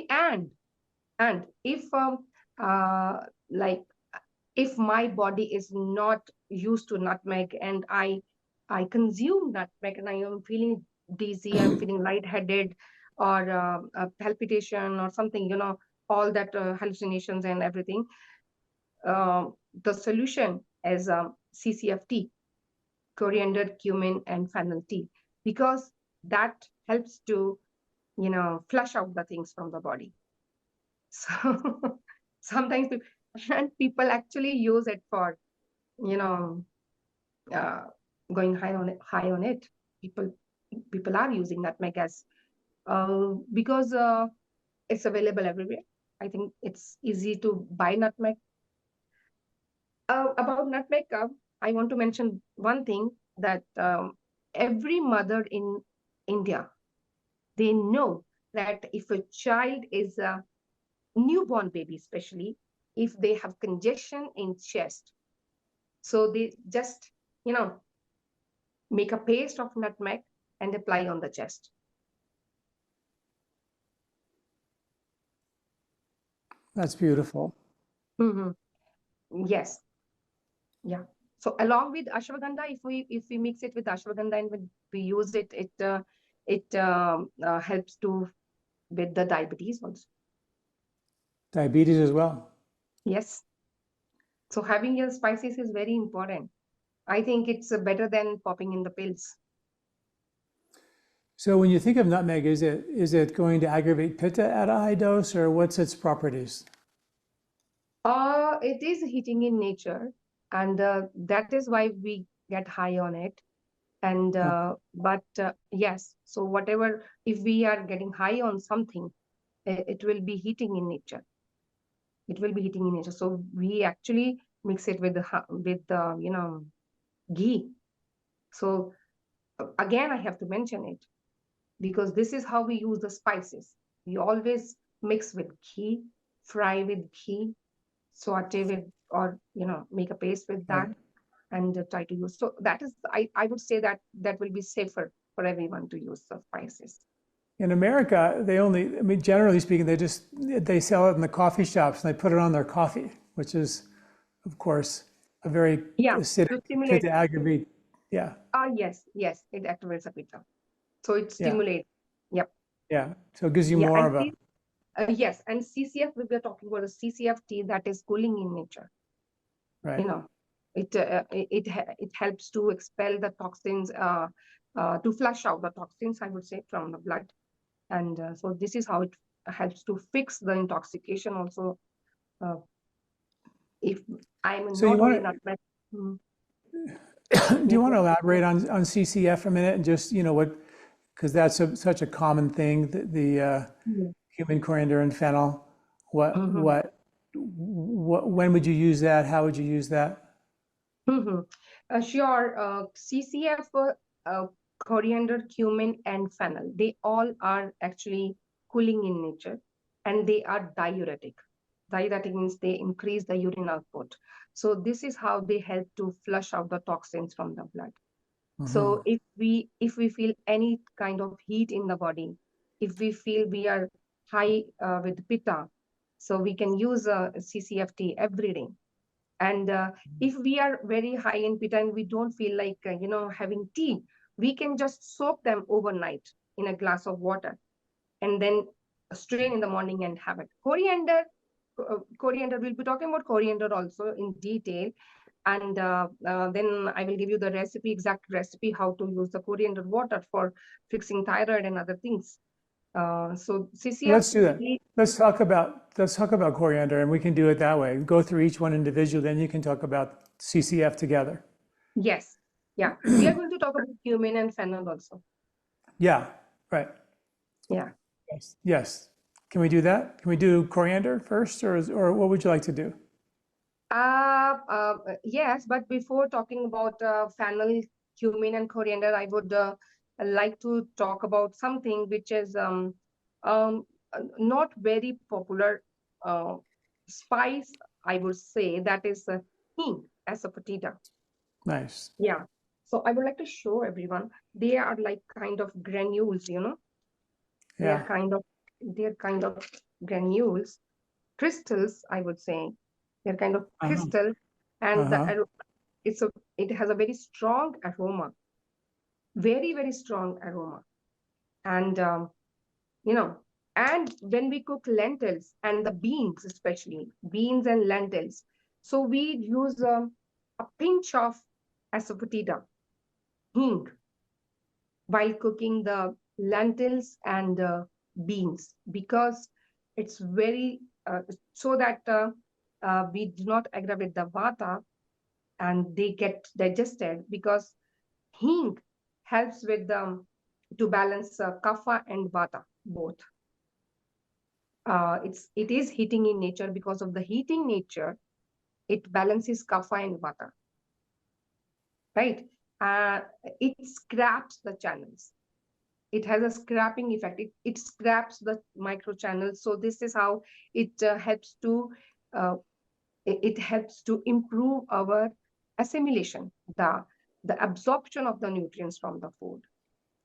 if uh, like if my body is not used to nutmeg, and I consume nutmeg, and I am feeling dizzy, I'm feeling lightheaded, or a palpitation or something, all that hallucinations and everything, the solution is CCF tea, coriander, cumin, and fennel tea, because that helps to flush out the things from the body. So sometimes and people actually use it for you know uh, going high on it. People are using nutmeg as because it's available everywhere. I think it's easy to buy nutmeg. About nutmeg, I want to mention one thing that every mother in India, they know that if a child is a newborn baby, especially if they have congestion in chest, so they just, make a paste of nutmeg and apply on the chest. That's beautiful. Hmm. Yes. Yeah. So along with ashwagandha, if we mix it with ashwagandha and we use it, it helps to with the diabetes also. Diabetes as well. Yes. So having your spices is very important. I think it's better than popping in the pills. So when you think of nutmeg, is it going to aggravate pitta at a high dose, or what's its properties? It is heating in nature, and that is why we get high on it. And Oh, but yes, so whatever, if we are getting high on something, it will be heating in nature. It will be heating in nature. So we actually mix it with the ghee. So again, I have to mention it because this is how we use the spices. We always mix with ghee, fry with ghee, saute with, or make a paste with right. that, and try to use. So that is, I would say that that will be safer for everyone to use the spices. In America, I mean, generally speaking, they sell it in the coffee shops and they put it on their coffee, which is, of course, a very Yeah, acidic to stimulate. pitta aggravate. Yeah, Yes, it activates the pitta. So it yeah, stimulates. Yep. yeah. So it gives you Yeah, more and of a, yes, and CCF, we were talking about a CCF tea that is cooling in nature. right. You know, it helps to expel the toxins, to flush out the toxins, I would say, from the blood. And so this is how it helps to fix the intoxication also. Uh, if I'm So you not only want not med- mm, to, do yeah, you want to elaborate on CCF for a minute and just, what, because that's such a common thing, the yeah. cumin, coriander, and fennel. What, Mhm, what, what, when would you use that? How would you use that? mhm. Sure. CCF, uh, coriander, cumin, and fennel, they all are actually cooling in nature, and they are diuretic. Diuretic means they increase the urine output. So this is how they help to flush out the toxins from the blood. Hmm. So if we feel any kind of heat in the body, if we feel we are high with pitta, so we can use a CCFT every day. And if we are very high in pitta and we don't feel like having tea, we can just soak them overnight in a glass of water and then strain in the morning and have it. Coriander, we'll be talking about coriander also in detail, and then I will give you the exact recipe, how to use the coriander water for fixing thyroid and other things. So CCF, Let's do that. Let's talk about coriander, and we can do it that way. Go through each one individually, then you can talk about CCF together. yes, yeah, we are going to talk about cumin and fennel also. Yeah, right. Yeah. Yes. Yes. Can we do that? Can we do coriander first, or what would you like to do? Yes, but before talking about fennel, cumin, and coriander, I would like to talk about something which is um, not very popular uh, spice, I would say, that is hing, Asafetida. Nice. Yeah. So I would like to show everyone. They are like kind of granules. They are Yeah. kind of they're kind of granules, crystals, I would say. They're kind of Uh-huh. crystals, and Uh-huh. it has a very strong aroma, very very strong aroma, and you know, and when we cook lentils and the beans, especially beans and lentils, so we use a pinch of asafoetida, hing, while cooking the lentils and beans, because it's very so that we do not aggravate the vata and they get digested, because hing helps with to balance kapha and vata both. It is heating in nature. Because of the heating nature, it balances kapha and vata, right? Uh, it scraps the channels. It has a scrapping effect. It scraps the micro channels. So this is how it helps to uh, it helps to improve our assimilation, the absorption of the nutrients from the food.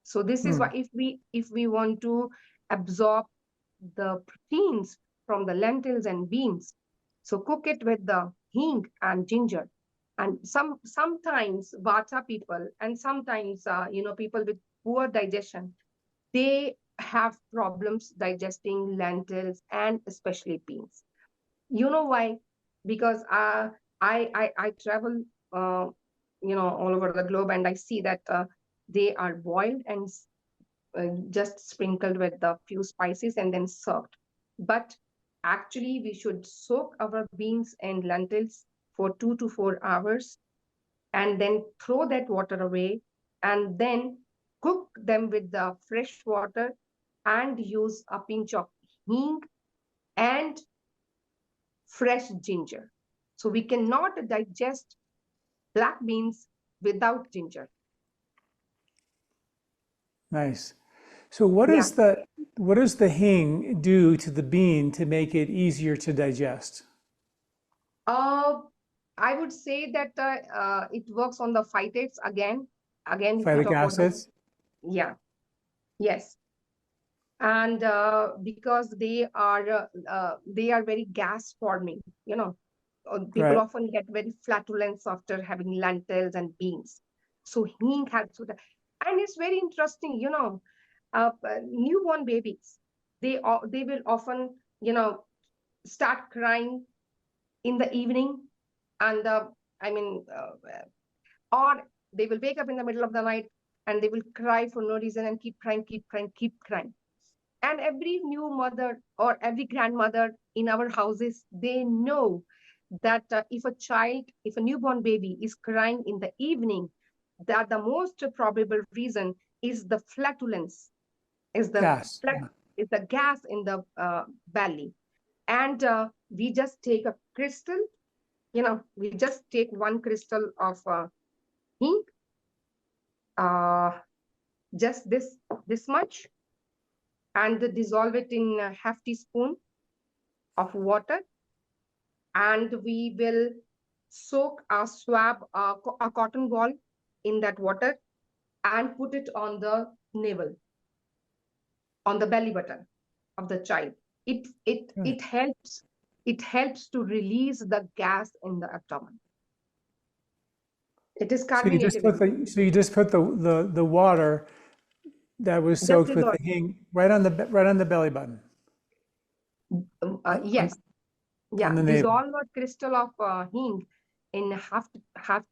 So this is why if we want to absorb the proteins from the lentils and beans, so cook it with the hing and ginger. And sometimes vata people and sometimes people with poor digestion, they have problems digesting lentils and especially beans. You know why? Because I travel all over the globe, and I see that they are boiled and just sprinkled with a few spices and then served. But actually, we should soak our beans and lentils for 2 to 4 hours and then throw that water away and then cook them with the fresh water and use a pinch of hing and fresh ginger. So we cannot digest black beans without ginger. Nice. So what Yeah. does the hing do to the bean to make it easier to digest? Uh, I would say that it works on the phytates again. Again, if we Phytic talk about the, acids? yeah, yes. And because they are very gas forming, people Right. often get very flatulence after having lentils and beans. So hing helps with that. And it's very interesting, newborn babies, they will often, start crying in the evening, and I mean, or they will wake up in the middle of the night and they will cry for no reason and keep crying, keep crying, keep crying. And every new mother or every grandmother in our houses, they know that if a newborn baby is crying in the evening, that the most probable reason is the flatulence, is the Gas. flat, Yeah. is the gas in the belly. And we just take a crystal, we just take one crystal of hing, uh, just this much, and dissolve it in a half teaspoon of water, and we will soak a swab, a cotton ball in that water and put it on the navel, on the belly button of the child. It it Good. it helps it helps to release the gas in the abdomen. It is So carbonated in nature. you just put the water that was Just soaked with dissolve. the hing right on the belly button on, Yes, on yeah. the navel. Dissolve a crystal of hing in half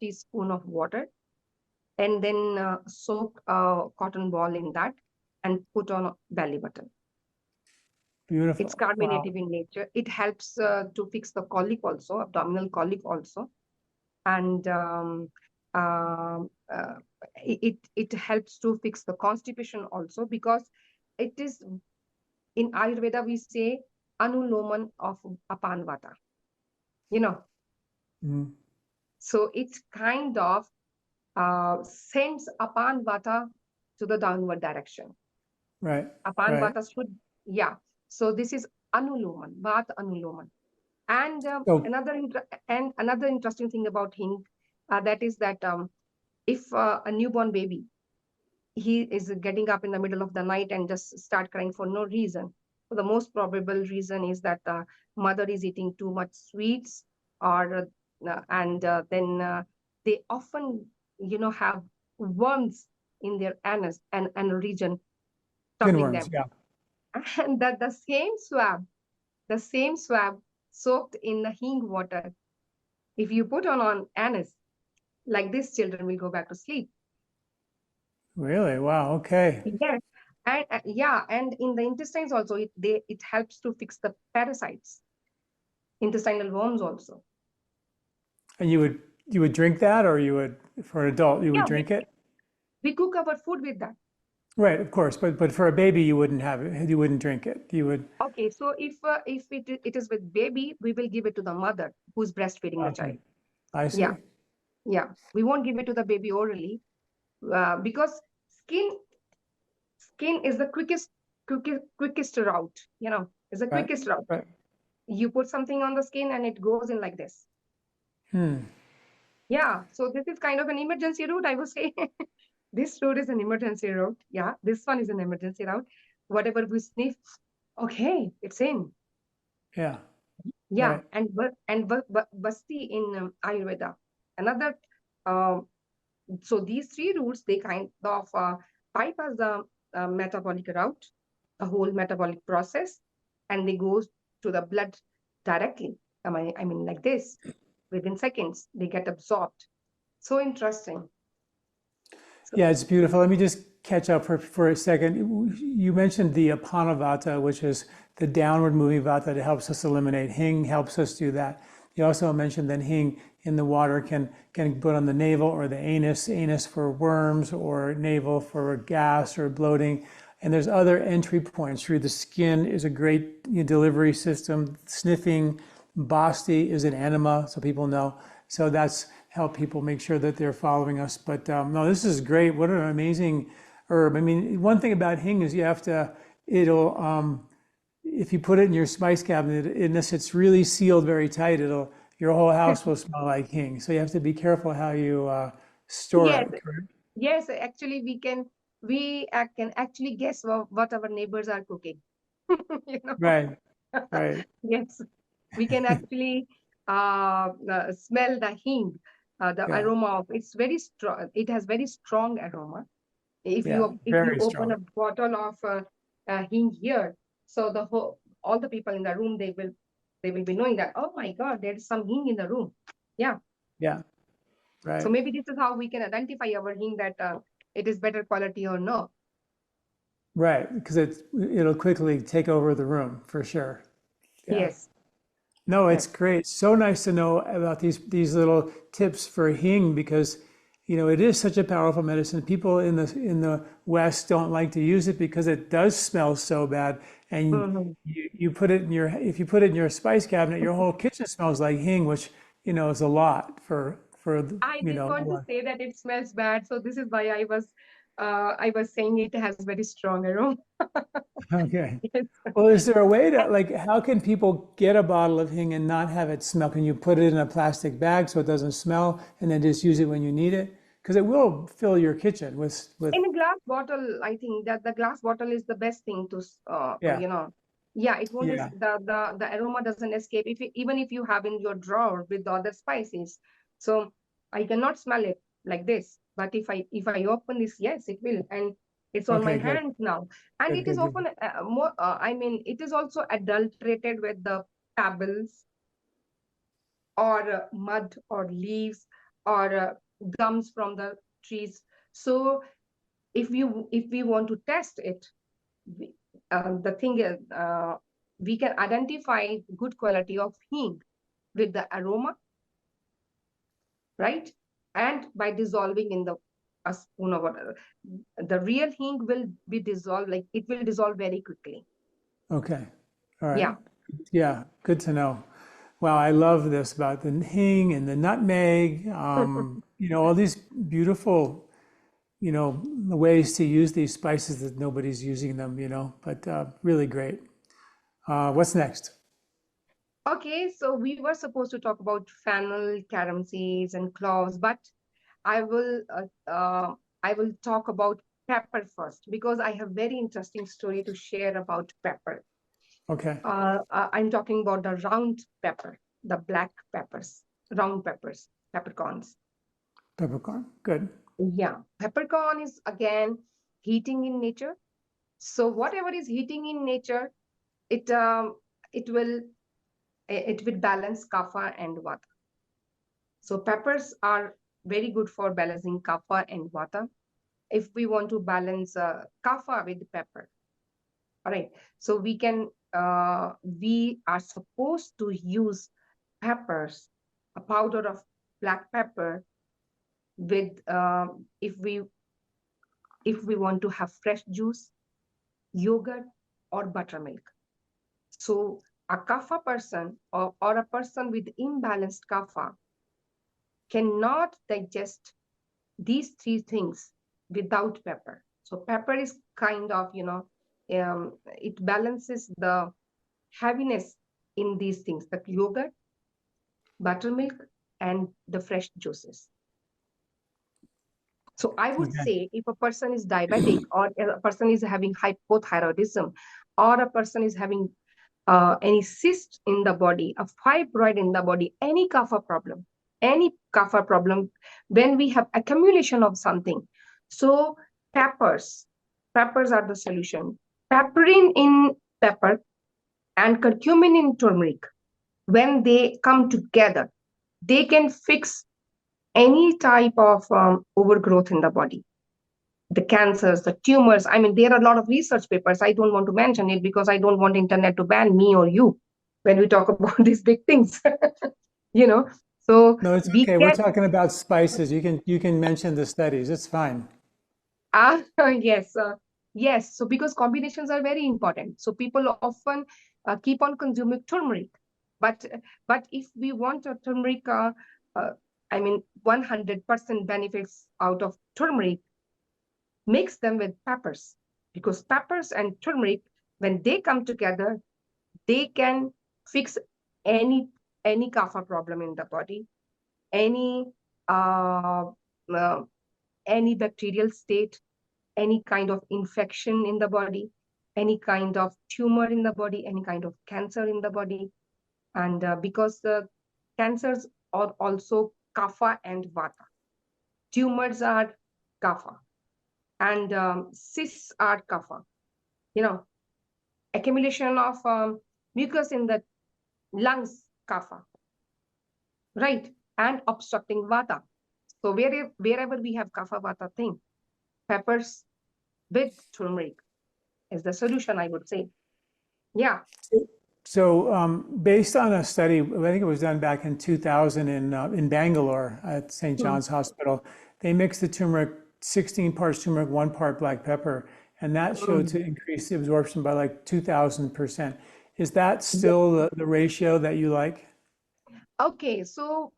teaspoon of water, and then soak a cotton ball in that and put on a belly button. It's Beautiful. Wow. carbonative in nature. It helps to fix the colic also, abdominal colic also, and um, uh, it helps to fix the constipation also, because it is, in Ayurveda we say, anuloman of apan vata. You know, Mm. so it kind of sends apan vata to the downward direction. Right. Apan Right. vata should, yeah. So this is anuloman, vata anuloman. And So another interesting thing about hing, that is that if a newborn baby, he is getting up in the middle of the night and just start crying for no reason, so the most probable reason is that the mother is eating too much sweets, or and then they often, have worms in their anus and region, troubling pinworms. them. Yeah. And that the same swab soaked in the hing water, if you put on anise, like this, children will go back to sleep. Really? Wow. Okay. Yes. And yeah, and in the intestines also, it helps to fix the parasites, intestinal worms also. And you would drink that, or you would, for an adult, you would Yeah, drink it? we cook our food with that. Right, of course. But for a baby, you wouldn't have it. You wouldn't drink it. You would. Okay, so if it is with baby, we will give it to the mother who's breastfeeding the child. Okay, I Yeah, see. yeah. We won't give it to the baby orally because skin is the quickest route. Is the Right, quickest route. right. You put something on the skin and it goes in like this. Hmm. Yeah, so this is kind of an emergency route, I would say. This route is an emergency route. Yeah, this one is an emergency route. Whatever we sniff, okay, it's in. Yeah. Yeah, Right. and basti in Ayurveda. Another, um, so these three routes they kind of bypass the metabolic route, the whole metabolic process, and they go to the blood directly. I mean, like this, within seconds they get absorbed. So interesting. So Yeah, it's beautiful. Let me just catch up for a second. You mentioned the Apanavata, which is the downward moving vata that helps us eliminate. Hing helps us do that. You also mentioned that hing in the water can put on the navel or the anus for worms, or navel for gas or bloating. And there's other entry points through the skin is a great delivery system. Sniffing, basti is an enema, so people know. So that's help people make sure that they're following us. But no, this is great. What an amazing herb. I mean, one thing about hing is you have to, if you put it in your spice cabinet, unless it's really sealed very tight, your whole house will smell like hing. So you have to be careful how you store yes, it. Correct? yes, actually we can actually guess what our neighbors are cooking. You know. Right, right. Yes, we can actually smell the hing, the Yeah, aroma of it's very strong. It has very strong aroma. If yeah. you Very open a strong. bottle of hing here, so all the people in the room they will be knowing that, oh my God, there is some hing in the room. Yeah. Yeah, So right. maybe this is how we can identify our hing that it is better quality or no. Right, because it'll quickly take over the room for sure. Yeah. Yes. No, it's Yes. great. So nice to know about these little tips for hing, because it is such a powerful medicine. People in the West don't like to use it because it does smell so bad. And Mhm. you put it in your if you put it in your spice cabinet, your whole kitchen smells like hing, which is a lot for I didn't want to one. say that it smells bad, so this is why I was saying it has very strong aroma. Okay. Yes. Well, is there a way to, like, how can people get a bottle of hing and not have it smell? Can you put it in a plastic bag so it doesn't smell and then just use it when you need it? Because it will fill your kitchen with In a glass bottle, I think that the glass bottle is the best thing to, yeah, yeah, it won't, yeah. the aroma doesn't escape even if you have in your drawer with the other spices. So I cannot smell it like this, but if I open this, yes, it will, and it's on my Okay, good, hands now, and good, it is good, good. often more. I mean, it is also adulterated with the pebbles or mud or leaves or gums from the trees. So if we want to test it, we, the thing is, we can identify good quality of hing with the aroma, right? And by dissolving in a spoon of water, the real hing will be dissolved, like it will dissolve very quickly. Okay, all right. Yeah. Yeah, good to know. Wow, I love this about the hing and the nutmeg. All these beautiful, the ways to use these spices that nobody's using them. But really great. What's next? Okay, so we were supposed to talk about fennel, carom seeds, and cloves, but I will I will talk about pepper first because I have very interesting story to share about pepper. Okay, I'm talking about the round pepper, the black peppers, round peppers, peppercorns. peppercorn. Good. Yeah, peppercorn is again heating in nature. So whatever is heating in nature, it it will it will balance kapha and vata. So peppers are very good for balancing kapha and vata. If we want to balance kapha with pepper, all right. So we are supposed to use peppers, a powder of black pepper with if we if we want to have fresh juice, yogurt, or buttermilk. So a kapha person or a person with imbalanced kapha cannot digest these three things without pepper. So pepper is kind of, it balances the heaviness in these things, the yogurt, buttermilk, and the fresh juices. So I would say if a person is diabetic or a person is having hypothyroidism or a person is having any cyst in the body, a fibroid in the body, any kapha problem, when we have accumulation of something. So peppers are the solution. Pepperin in pepper and curcumin in turmeric, when they come together, they can fix any type of overgrowth in the body, the cancers, the tumors. I mean, there are a lot of research papers. I don't want to mention it because I don't want internet to ban me or you when we talk about these big things. you know so No, it's we okay. We're can talking about spices. You can mention the studies. It's fine. yes, yes. So because combinations are very important, so people often keep on consuming turmeric, but if we want a turmeric, uh, I mean 100% benefits out of turmeric, mix them with peppers, because peppers and turmeric, when they come together, they can fix any kapha problem in the body, any uh, uh, any bacterial state, any kind of infection in the body, any kind of tumor in the body, any kind of cancer in the body. And because the cancers are also kapha and vata, tumors are kapha, and cysts are kapha. You know, accumulation of mucus in the lungs, kapha, right? And obstructing vata. So wherever we have kapha vata thing, peppers with turmeric is the solution, I would say. Yeah. So, based on a study, I think it was done back in 2000 in Bangalore at St. Hmm. John's Hospital, they mixed the turmeric, 16 parts turmeric, 1 part black pepper, and that showed to increase the absorption by like 2000%. Is that still the ratio that you like? Okay, so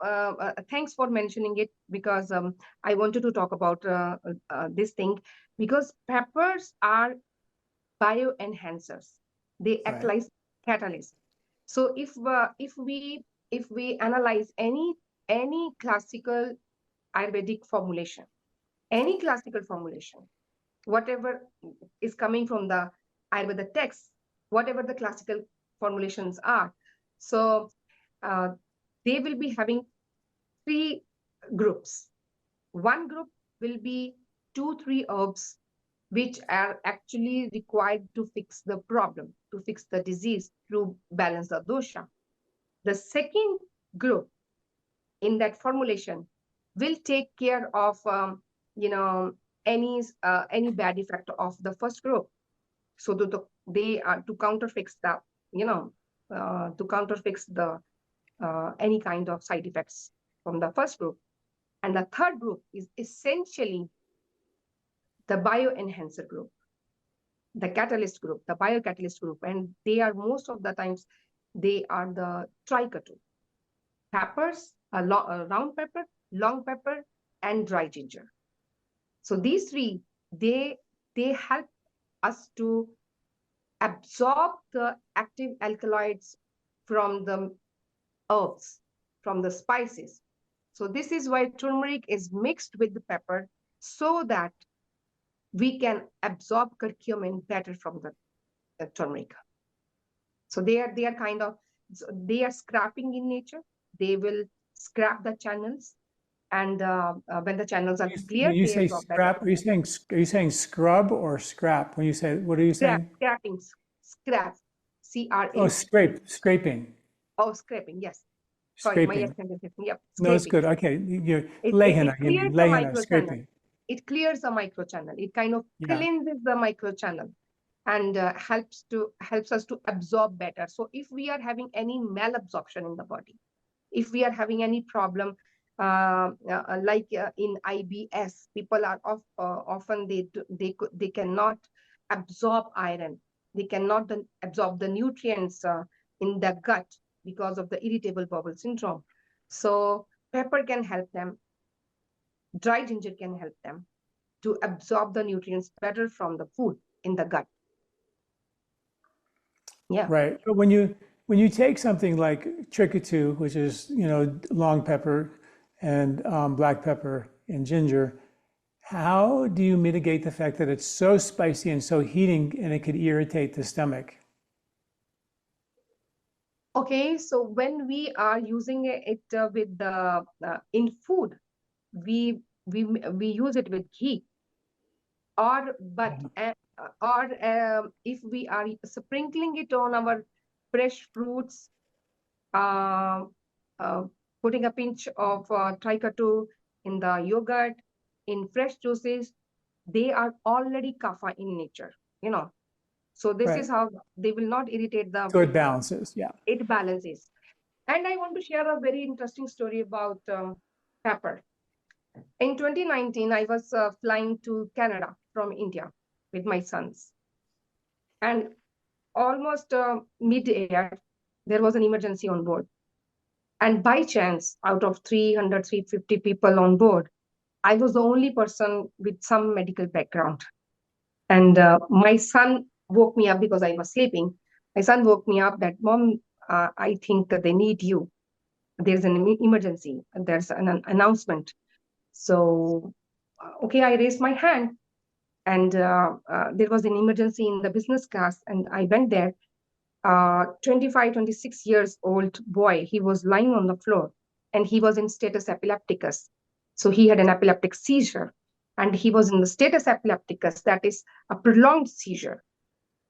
thanks for mentioning it, because I wanted to talk about this thing, because peppers are bioenhancers. They act Right. like catalysts. So if we analyze any classical Ayurvedic formulation, any classical formulation, whatever is coming from the Ayurveda text, whatever the classical formulations are, so uh, they will be having three groups. One group will be 2, 3 herbs which are actually required to fix the problem, to fix the disease, to balance the dosha. The second group in that formulation will take care of you know any bad effect of the first group, so they are to counterfix the you know to counterfix the any kind of side effects from the first group. And the third group is essentially the bioenhancer group, the catalyst group, the biocatalyst group, and they are most of the times they are the tricato: peppers, a round pepper, long pepper, and dry ginger. So these three, they help us to absorb the active alkaloids from the herbs, from the spices. So this is why turmeric is mixed with the pepper, so that we can absorb curcumin better from the turmeric. So they are kind of, they are scrapping in nature. They will scrap the channels, and when the channels are clear, When you they say absorb better. scrap, are you saying scrub or scrap? When you say, what are you saying? Scrapping, scrap, Oh, CRAP. scraping, Oh, scraping, yes. Sorry, my scraping. accent is different. Yep, No, it's scraping. good. Okay, you're It lehena, you clears mean the lehena, microchannel. scraping. It clears the microchannel. It kind of Yeah. cleanses the microchannel, and helps us to absorb better. So if we are having any malabsorption in the body, if we are having any problem in IBS, people are often they cannot absorb iron. They cannot absorb the nutrients in the gut because of the irritable bowel syndrome. So pepper can help them. Dry ginger can help them to absorb the nutrients better from the food in the gut. Yeah. Right. But when you take something like trickatu, which is long pepper and black pepper and ginger, how do you mitigate the fact that it's so spicy and so heating and it could irritate the stomach? Okay, so when we are using it with the in food, we use it with ghee, or if we are sprinkling it on our fresh fruits, uh, uh, putting a pinch of tricatu in the yogurt, in fresh juices, they are already kapha in nature, you know. So this Right. is how they will not irritate So it balances. Yeah. it balances. And I want to share a very interesting story about pepper. In 2019, I was flying to Canada from India with my sons. And almost mid-air, there was an emergency on board. And by chance, out of 300, 350 people on board, I was the only person with some medical background. And my son woke me up because I was sleeping. My son woke me up that, Mom, I think that they need you. There's an emergency. There's an announcement. So, okay, I raised my hand, and there was an emergency in the business class, and I went there. 25, 26 years old boy, he was lying on the floor, and he was in status epilepticus. So he had an epileptic seizure, and he was in the status epilepticus, that is a prolonged seizure.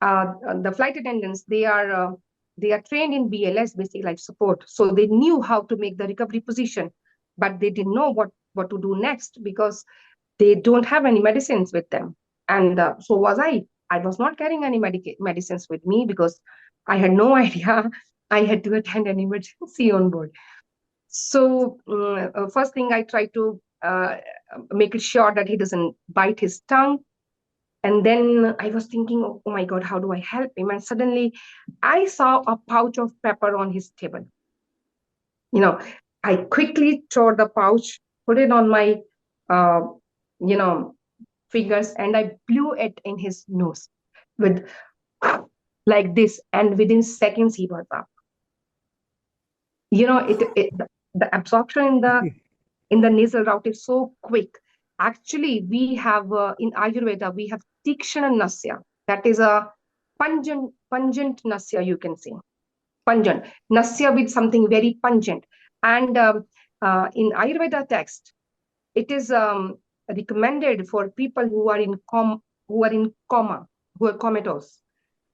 The flight attendants, they are trained in BLS, basic life support, so they knew how to make the recovery position, but they didn't know what to do next because they don't have any medicines with them. And so was I was not carrying any medicines with me because I had no idea I had to attend an emergency on board. So first thing, I tried to make it sure that he doesn't bite his tongue. And then I was thinking, oh my God, how do I help him? And suddenly I saw a pouch of pepper on his table. You know, I quickly tore the pouch, put it on my, uh, you know, fingers, and I blew it in his nose with like this. And within seconds, he was up. The absorption in the nasal route is so quick. Actually, we have in Ayurveda, we have Tikshana Nasya. That is a pungent Nasya, you can say. Pungent. Nasya with something very pungent. And in Ayurveda text, it is recommended for people who are in coma, who are comatose,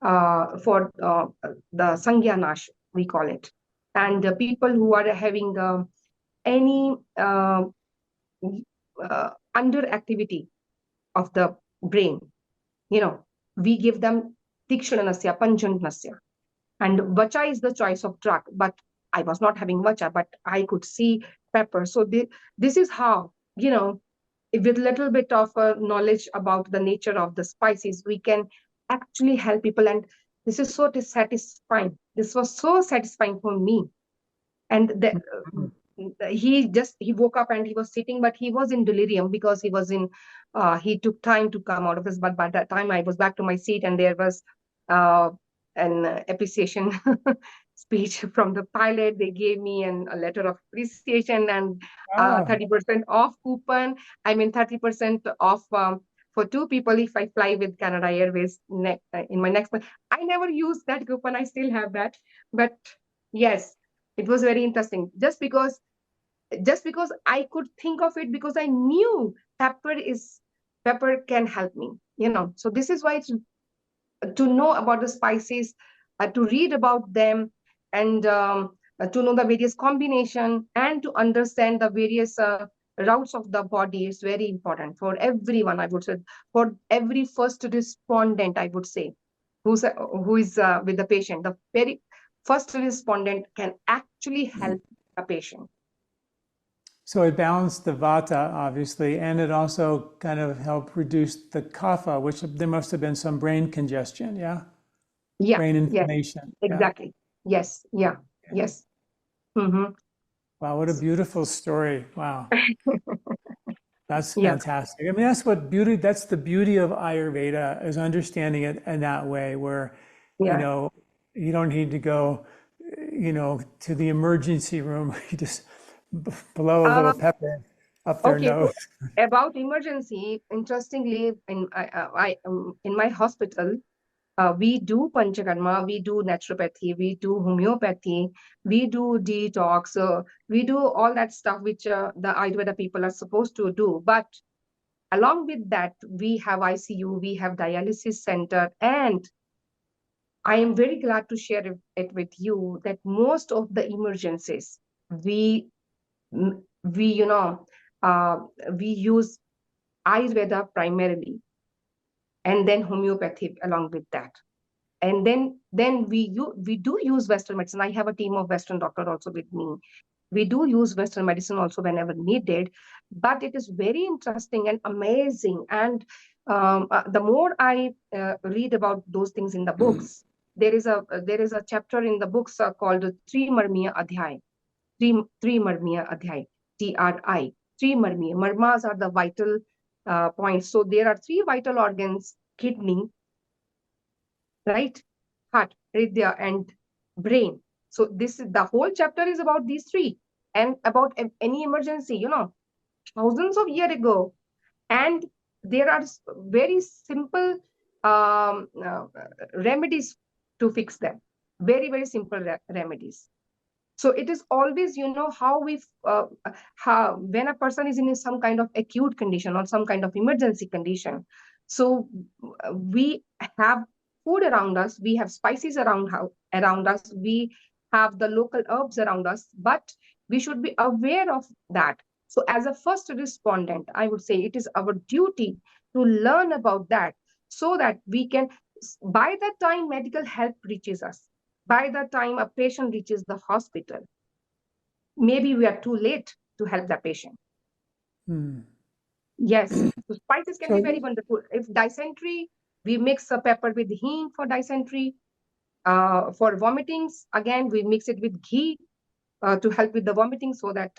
for the Sangyanash, we call it. And people who are having any underactivity of the brain, we give them Tikshana Nasya, Pungent Nasya. And Vacha is the choice of drug, but I was not having Vacha, but I could see pepper. So this is how, with little bit of knowledge about the nature of the spices, we can actually help people. And this is so satisfying. This was so satisfying for me. And he woke up and he was sitting, but he was in delirium because he took time to come out of this. But by that time, I was back to my seat, and there was an appreciation speech from the pilot. They gave me a letter of appreciation and 30% off coupon. I mean, 30% off for two people if I fly with Canada Airways in my next month. I never used that coupon. I still have that. But yes, it was very interesting. Just because I could think of it, because I knew pepper can help me. So this is why it's to know about the spices, to read about them, and to know the various combination, and to understand the various routes of the body is very important for everyone. I would say for every first respondent, I would say, who is with the patient. The very first respondent can actually help a patient. So it balanced the vata, obviously, and it also kind of helped reduce the kapha, which there must have been some brain congestion, yeah? Yeah, Brain yes, inflammation, yeah. exactly. Yes, yeah, Yeah. yes. Mm-hmm. Wow, what a beautiful story. Wow. That's Yeah, fantastic. I mean, that's the beauty of Ayurveda is understanding it in that way where, you yeah. know, you don't need to go, to the emergency room. You just blow a little Uh, pepper up their okay, so nose. about emergency, interestingly, in my hospital, we do panchakarma, we do naturopathy, we do homeopathy, we do detox, we do all that stuff which the Ayurveda people are supposed to do. But along with that, we have ICU, we have dialysis center, and I am very glad to share it with you that most of the emergencies we we uh, we use Ayurveda primarily, and then homeopathy along with that. And then we do use Western medicine. I have a team of Western doctor also with me. We do use Western medicine also whenever needed, but it is very interesting and amazing. And the more I read about those things in the books, there is a chapter in the books called Tri Marmiya Adhyay. Three Marmiya Adhyay, TRI. Three Marmiya. Marmas are the vital points. So there are three vital organs: kidney, right? Heart, hridaya, and brain. So this is the whole chapter is about these three and about any emergency, thousands of years ago. And there are very simple remedies to fix them. Very, very simple remedies. So it is always, how when a person is in some kind of acute condition or some kind of emergency condition. So we have food around us, we have spices around us, we have the local herbs around us, but we should be aware of that. So as a first respondent, I would say it is our duty to learn about that so that we can, by the time medical help reaches us, by the time a patient reaches the hospital, maybe we are too late to help the patient. Hmm. Yes, so spices can be So, very wonderful. If dysentery, we mix a pepper with hing for dysentery. For vomitings, again, we mix it with ghee to help with the vomiting so that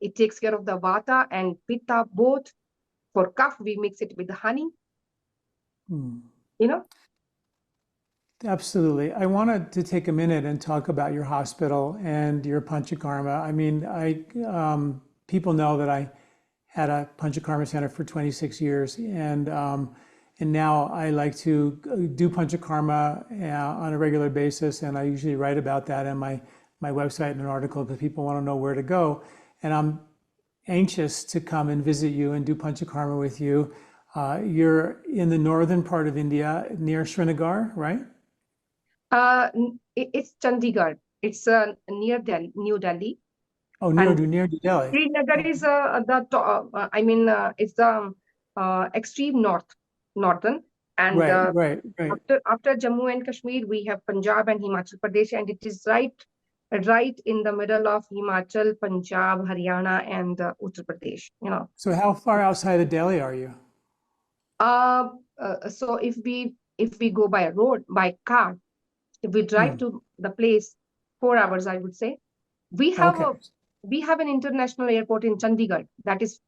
it takes care of the vata and pitta both. For cough, we mix it with the honey, hmm. you know. Absolutely. I wanted to take a minute and talk about your hospital and your panchakarma. I mean, people know that I had a panchakarma center for 26 years, and now I like to do panchakarma on a regular basis, and I usually write about that in my website in an article because people want to know where to go. And I'm anxious to come and visit you and do panchakarma with you. You're in the northern part of India near Srinagar, right? It's Chandigarh. It's near Delhi, New Delhi, Oh, and near New Delhi. Srinagar Okay. is it's the extreme northern, and Right. after Jammu and Kashmir, we have Punjab and Himachal Pradesh, and it is right in the middle of Himachal, Punjab, Haryana, and Uttar Pradesh. So how far outside of Delhi are you? So if we go by road by car, if we drive Hmm. to the place, 4 hours, I would say. We have Okay. a we have an international airport in Chandigarh that is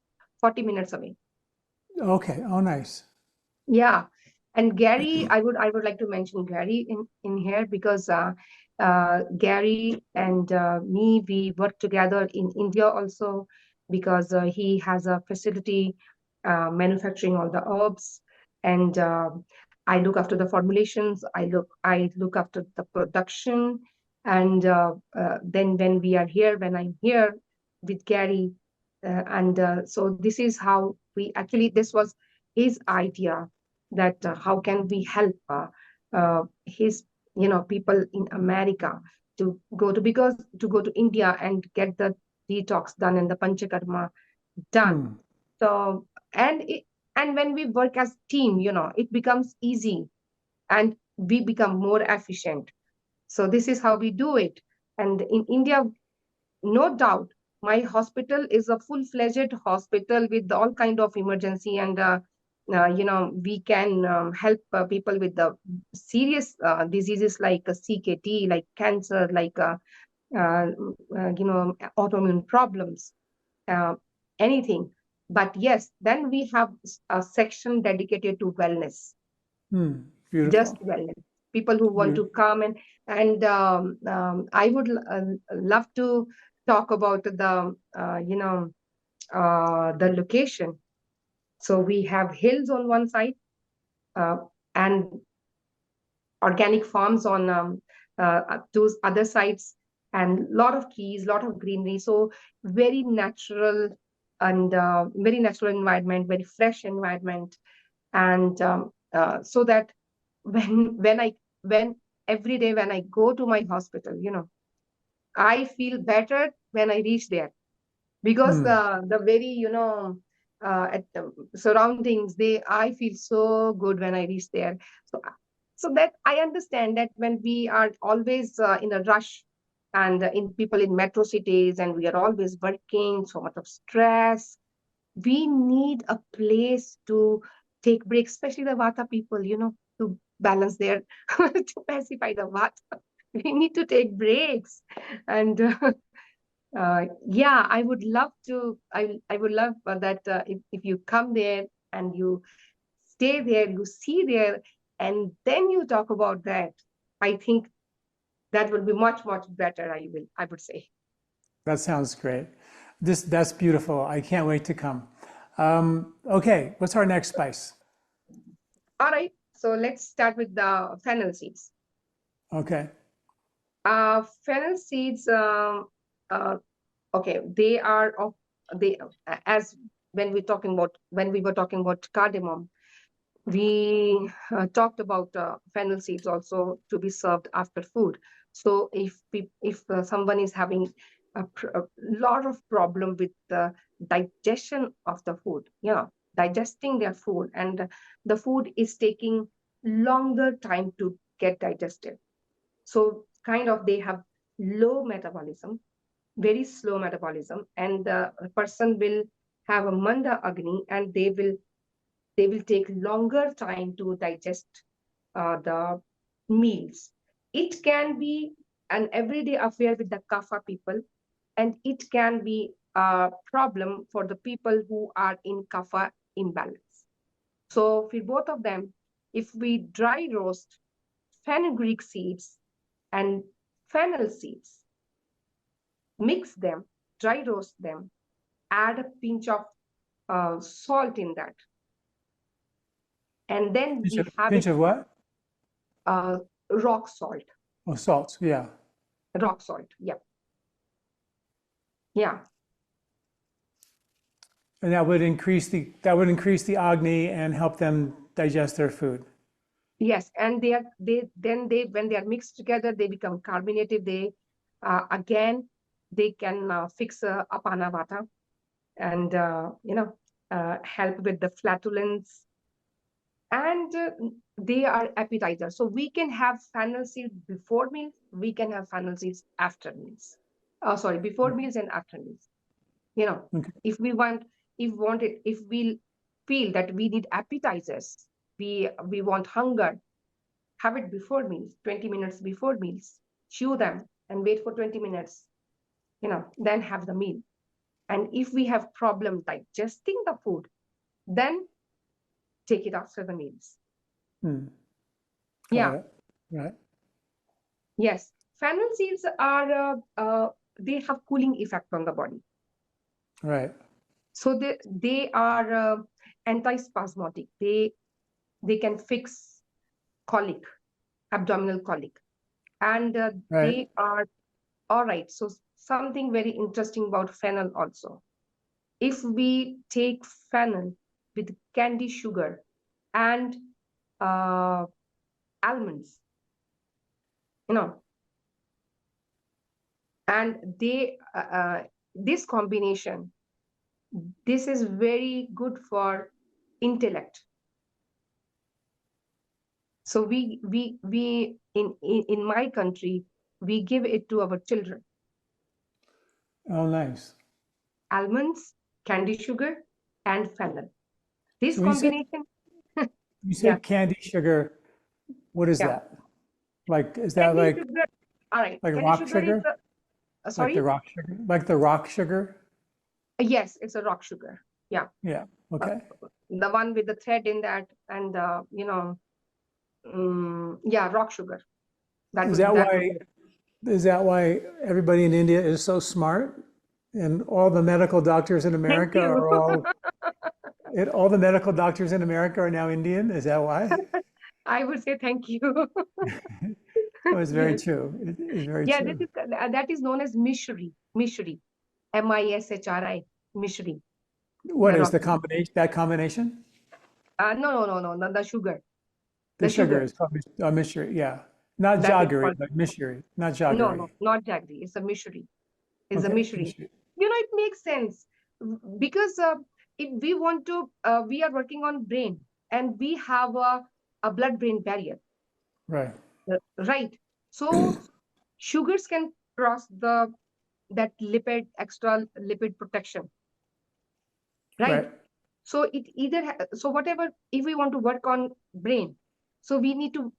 40 minutes away. Okay. Oh, nice. Yeah, and Gary, I would like to mention Gary in here because Gary and me, we work together in India also because he has a facility manufacturing all the herbs, and I look after the formulations. I look after the production, and then when I'm here with Gary, and so this is how this was his idea that how can we help his people in America to go to India and get the detox done and the panchakarma done. Hmm. So and when we work as team, it becomes easy and we become more efficient. So this is how we do it. And in India, no doubt, My hospital is a full-fledged hospital with all kind of emergency, and we can help people with the serious diseases like CKT, like cancer, like uh, autoimmune problems, uh, anything. But yes, then we have a section dedicated to wellness, just Beautiful. wellness. People who want to come and I would love to talk about the location. So we have hills on one side, uh, and organic farms on those other sides, and lot of trees, lot of greenery. So very natural, and very natural environment, very fresh environment. And so that when every day when I go to my hospital, I feel better when I reach there, because the very at the surroundings, they I feel so good when I reach there. So so that I understand that when we are always in a rush, and in people in metro cities, and we are always working, so much of stress, we need a place to take breaks, especially the vata people, to balance their to pacify the vata. We need to take breaks. And yeah, I would love to. I would love that if you come there and you stay there, you see there, and then you talk about that. I think that will be much, much better. I would say. That sounds great. That's beautiful. I can't wait to come. Okay, what's our next spice? All right. So let's start with the fennel seeds. Okay. Fennel seeds. Uh, okay, they are of they as when we were talking about cardamom, we talked about fennel seeds also to be served after food. So if someone is having a lot of problem with the digestion of the food, digesting their food, and the food is taking longer time to get digested. So kind of they have low metabolism, very slow metabolism, and the person will have a manda agni, and they will take longer time to digest the meals. It can be an everyday affair with the kapha people, and it can be a problem for the people who are in kapha imbalance. So for both of them, if we dry roast fenugreek seeds and fennel seeds, mix them, dry roast them, add a pinch of salt in that, and then we have Pinch it of what? uh, rock salt. Oh, salt. Yeah. Rock salt. Yeah. Yeah. And that would increase the agni and help them digest their food. Yes. And they when they are mixed together, they become carbonated. They again they can fix apana vata, and help with the flatulence, and they are appetizers. So we can have fennel seeds before meals. We can have fennel seeds after meals. Oh, sorry, before meals and after meals. Okay. If we want, if we feel that we need appetizers, we want hunger, have it before meals, 20 minutes before meals, chew them and wait for 20 minutes, then have the meal. And if we have problem digesting the food, then take it after the meals. Got Yeah. it. Right. Yes. Fennel seeds are they have cooling effect on the body. Right. So they are antispasmodic. They can fix colic, abdominal colic, and Right. they are all right. So something very interesting about fennel also. If we take fennel with candy sugar and uh, almonds, you know, and this combination, this is very good for intellect. So we in my country, we give it to our children. Oh, nice. almonds, candy sugar, and fennel. This So when combination, you say yeah, candy sugar, what is yeah. that? Like, is that Candy sugar. All right. like Candy rock sugar is sugar? Like the sorry. rock sugar? Like the rock sugar? Yes, it's a rock sugar. Yeah, Yeah. uh, Okay. the one with the thread in that, and yeah, rock sugar. That Is would that that would why be. is that why everybody in India is so smart? And all the medical doctors in Thank America you. are all the medical doctors in America are now Indian? Is that why? I would say thank you. Oh, it's very Yes. true. It is very Yeah, this true. is that is known as mishri. Mishri. Mishri. Mishri. What The is rock the sugar. combination? That combination? No. The sugar. The The sugar sugar. is called mishri. Yeah, not That is jaggery, called. but mishri, not No, jaggery. not jaggery. It's a mishri. It's a Okay, mishri. mishri. It makes sense because if we want to, we are working on brain and we have a blood-brain barrier, Right, right? So sugars can cross that extra lipid protection, right? right, So it either so whatever, if we want to work on brain, so we need to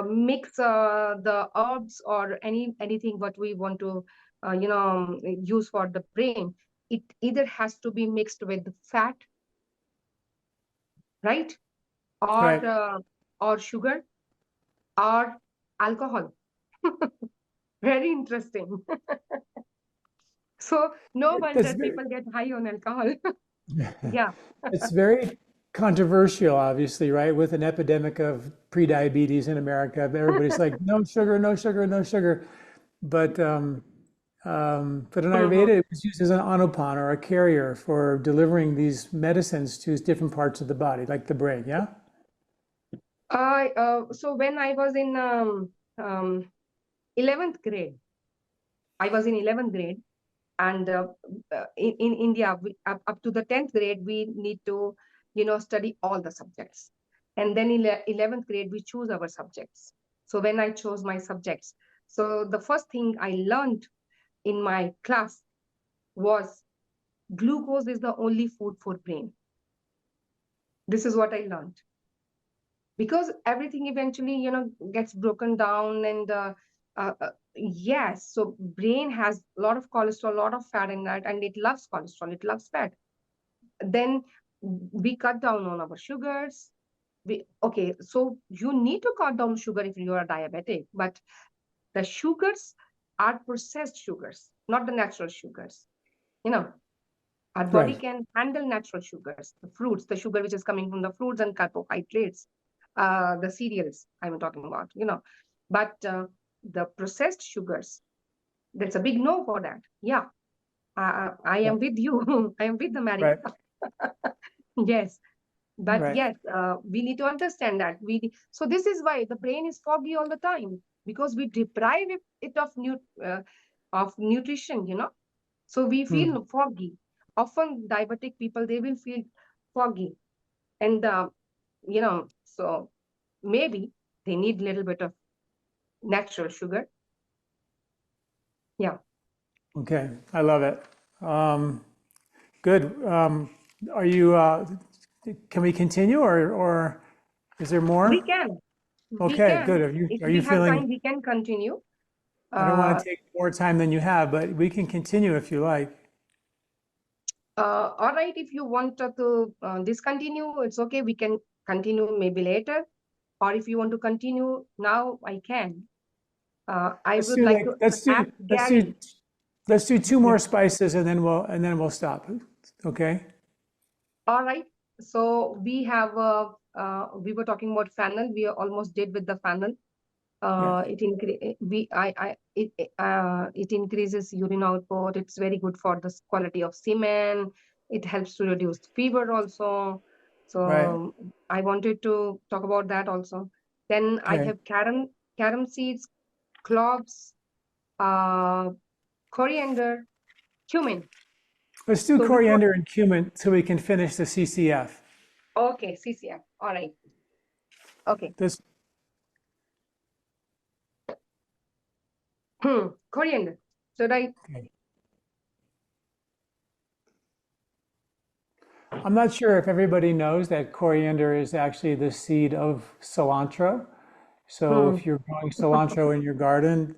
mix the herbs or anything what we want to use for the brain. It either has to be mixed with fat, right, right. or sugar or alcohol. Very interesting. So no That's wonder very, people get high on alcohol. Yeah. it's very controversial, obviously, right? With an epidemic of prediabetes in America, everybody's like, no sugar, no sugar, no sugar. But but in Mhm. Ayurveda, it was used as an anupan or a carrier for delivering these medicines to different parts of the body, like the brain. Yeah. So when I was in 11th grade, I was in 11th grade, and in India, up to the 10th grade, we need to, study all the subjects. And then in 11th grade, we choose our subjects. So when I chose my subjects, so the first thing I learned in my class was glucose is the only food for brain. This is what I learned. Because everything eventually gets broken down, and yes, so brain has a lot of cholesterol, a lot of fat in that, and it loves cholesterol, it loves fat. Then we cut down on our sugars. Okay, so you need to cut down sugar if you are diabetic, but the sugars are processed sugars, not the natural sugars. you know our body Right. can handle natural sugars, the fruits, the sugar which is coming from the fruits and carbohydrates, the cereals I'm talking about, But the processed sugars, that's a big no for that. Yeah, I Right. am with you. I am with America. Right. Yes, but Right. yes, we need to understand that. So this is why the brain is foggy all the time, because we deprive it of nutrition. So we Hmm. feel foggy. Often diabetic people, they will feel foggy. And, so maybe they need a little bit of natural sugar. Yeah. Okay. I love it. Good. Are you? Can we continue, or is there We more? can. We Okay. Good. can. If Are we you have feeling? time, we can continue. I don't want Uh, to take more time than you have, but we can continue if you like. all right. If you want to discontinue, it's okay. We can continue maybe later. Or if you want to continue now, I can. I Let's would do like like to ask Gary. let's do two Yeah. more spices and then we'll stop. Okay. All right. So we were talking about fennel. We almost did with the fennel. Yeah. It increases urine output. It's very good for the quality of semen. It helps to reduce fever also. Right. So I wanted to talk about that also. Then I Okay. have carom seeds, cloves, uh, coriander, cumin. Let's do So which one? coriander and cumin so we can finish the CCF. Okay, CCF. All right. Okay. This Coriander. Should I? okay. I'm not sure if everybody knows that coriander is actually the seed of cilantro. So Hmm. if you're growing cilantro in your garden,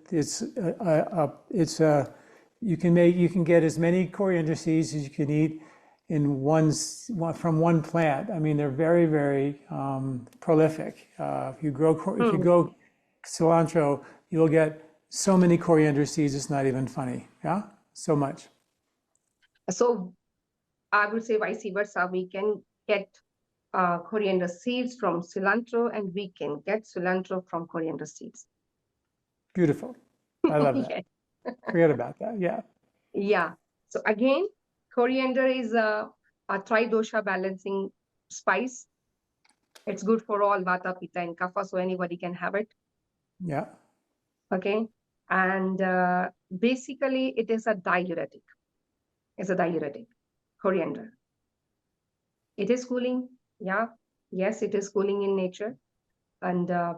you can get as many coriander seeds as you can eat in from one plant. I mean, they're very, very prolific. If you Hmm. grow cilantro, you'll get so many coriander seeds. It's not even funny. Yeah, so much. So I would say vice versa. We can get coriander seeds from cilantro, and we can get cilantro from coriander seeds. Beautiful. I love that. Yeah. Forget about that. Yeah. Yeah. So again, coriander is a tri-dosha balancing spice. It's good for all vata, pitta, and kapha, so anybody can have it. Yeah. Okay. And basically, it is a diuretic. It's a diuretic, coriander. It is cooling. Yeah. Yes, it is cooling in nature. And uh,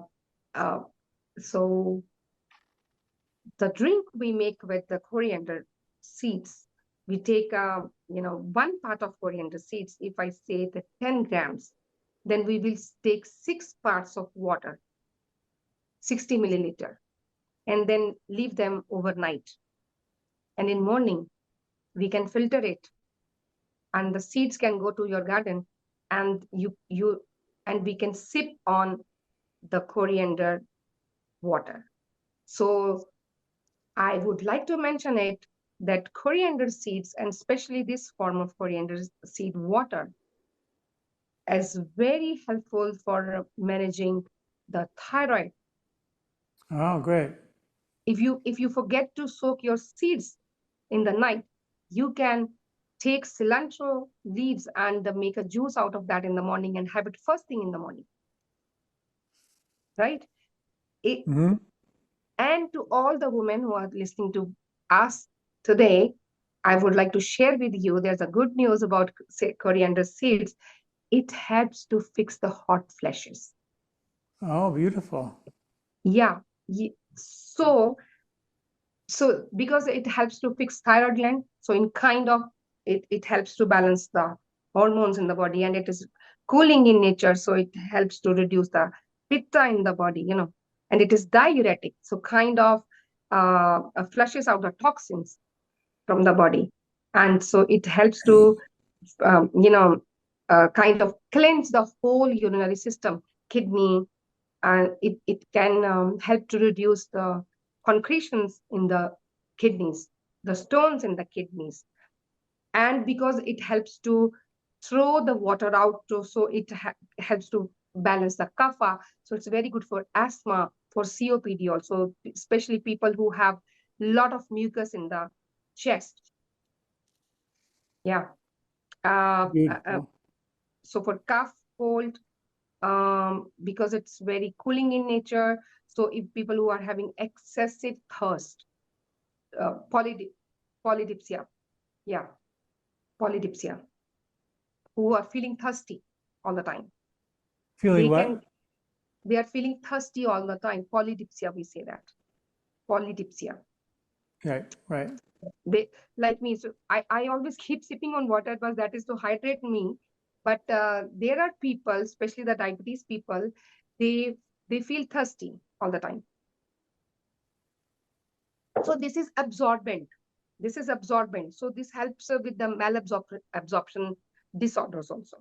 so the drink we make with the coriander seeds, we take, one part of coriander seeds. If I say the 10 grams, then we will take 6 parts of water, 60 milliliter, and then leave them overnight. And in morning, we can filter it, and the seeds can go to your garden, and and we can sip on the coriander water. So I would like to mention it that coriander seeds, and especially this form of coriander seed water, is very helpful for managing the thyroid. Oh, great. If you forget to soak your seeds in the night, you can take cilantro leaves and make a juice out of that in the morning and have it first thing in the morning, right? It, Hmm. and to all the women who are listening to us today, I would like to share with you there's a good news about coriander seeds. It helps to fix the hot flashes. Oh, beautiful. Yeah. So because it helps to fix thyroid gland, so in kind of it helps to balance the hormones in the body, and it is cooling in nature, so it helps to reduce the pitta in the body, and it is diuretic, so kind of flushes out the toxins from the body, and so it helps to um, you know kind of cleanse the whole urinary system, kidney, and it can help to reduce the concretions in the kidneys, the stones in the kidneys. And because it helps to throw the water out, so it helps to balance the kapha. So it's very good for asthma, for COPD also, especially people who have a lot of mucus in the chest. Yeah. Uh, uh, uh, Beautiful. so for cough, cold, because it's very cooling in nature. So if people who are having excessive thirst, polydipsia, yeah, polydipsia, who are feeling thirsty all the time, Feeling they can, what? they are feeling thirsty all the time. Polydipsia, we say that. Polydipsia. Right, right. They like me, so I always keep sipping on water because that is to hydrate me. But there are people, especially the diabetes people, they they feel thirsty all the time. So this is absorbent. This is absorbent. So this helps with the malabsorption disorders also.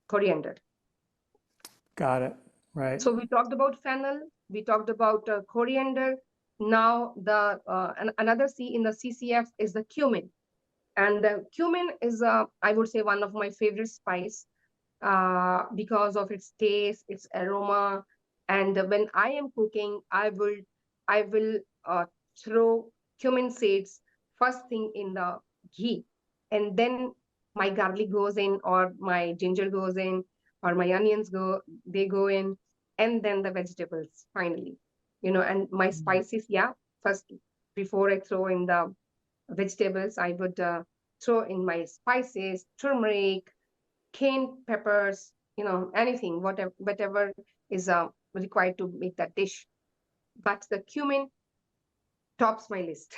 Coriander. Got it. Right. So we talked about fennel. We talked about coriander. Now the another C in the CCF is the cumin. And the cumin is, I would say, one of my favorite spice because of its taste, its aroma. And when I am cooking, I will throw cumin seeds first thing in the ghee, and then my garlic goes in, or my ginger goes in, or my onions go in, and then the vegetables finally, and my spices. Yeah, first before I throw in the vegetables, I would throw in my spices, turmeric, cayenne peppers, anything, whatever is required to make that dish. But the cumin tops my list.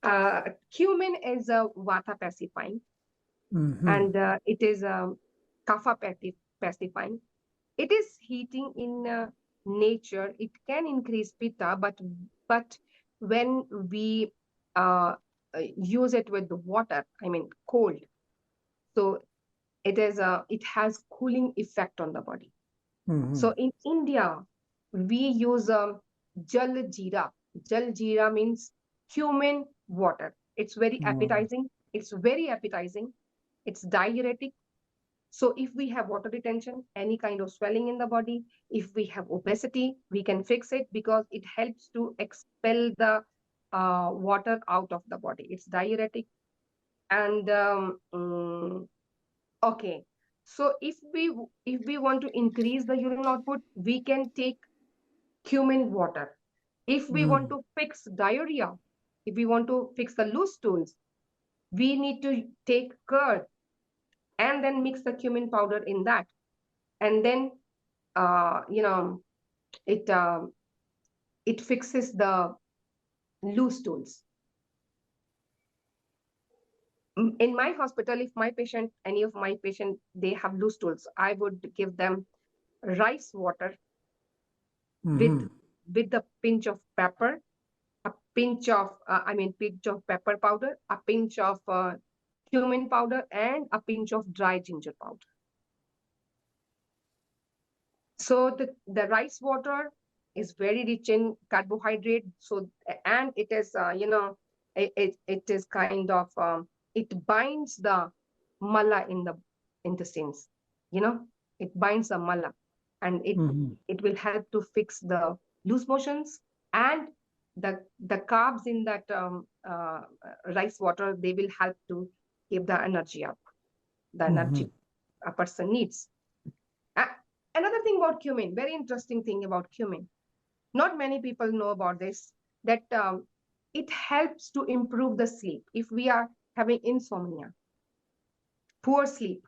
uh, Cumin is a vata pacifying. and it is kapha pacifying. It is heating in nature. It can increase pitta, but when we use it with the water, I mean cold, so it has cooling effect on the body. So in India, we use jal jeera. Jal jeera means cumin water. It's very appetizing. It's very appetizing. It's diuretic. So if we have water retention, any kind of swelling in the body, if we have obesity, we can fix it because it helps to expel the water out of the body. It's diuretic. And okay, so if we want to increase the urine output, we can take cumin water. If we want to fix diarrhea, if we want to fix the loose stools, we need to take curd and then mix the cumin powder in that, and then you know it fixes the loose stools. In my hospital, if any of my patient, they have loose stools, I would give them rice water with the pinch of pepper, a pinch of pinch of pepper powder, a pinch of cumin powder, and a pinch of dry ginger powder. So the rice water is very rich in carbohydrate. So, and it is it is kind of it binds the mala in the intestines. It binds the mala, and it will help to fix the loose motions, and the carbs in that rice water, they will help to keep the energy up, the energy a person needs. Another thing about cumin, very interesting thing about cumin, not many people know about this, that it helps to improve the sleep. If we are having insomnia, poor sleep,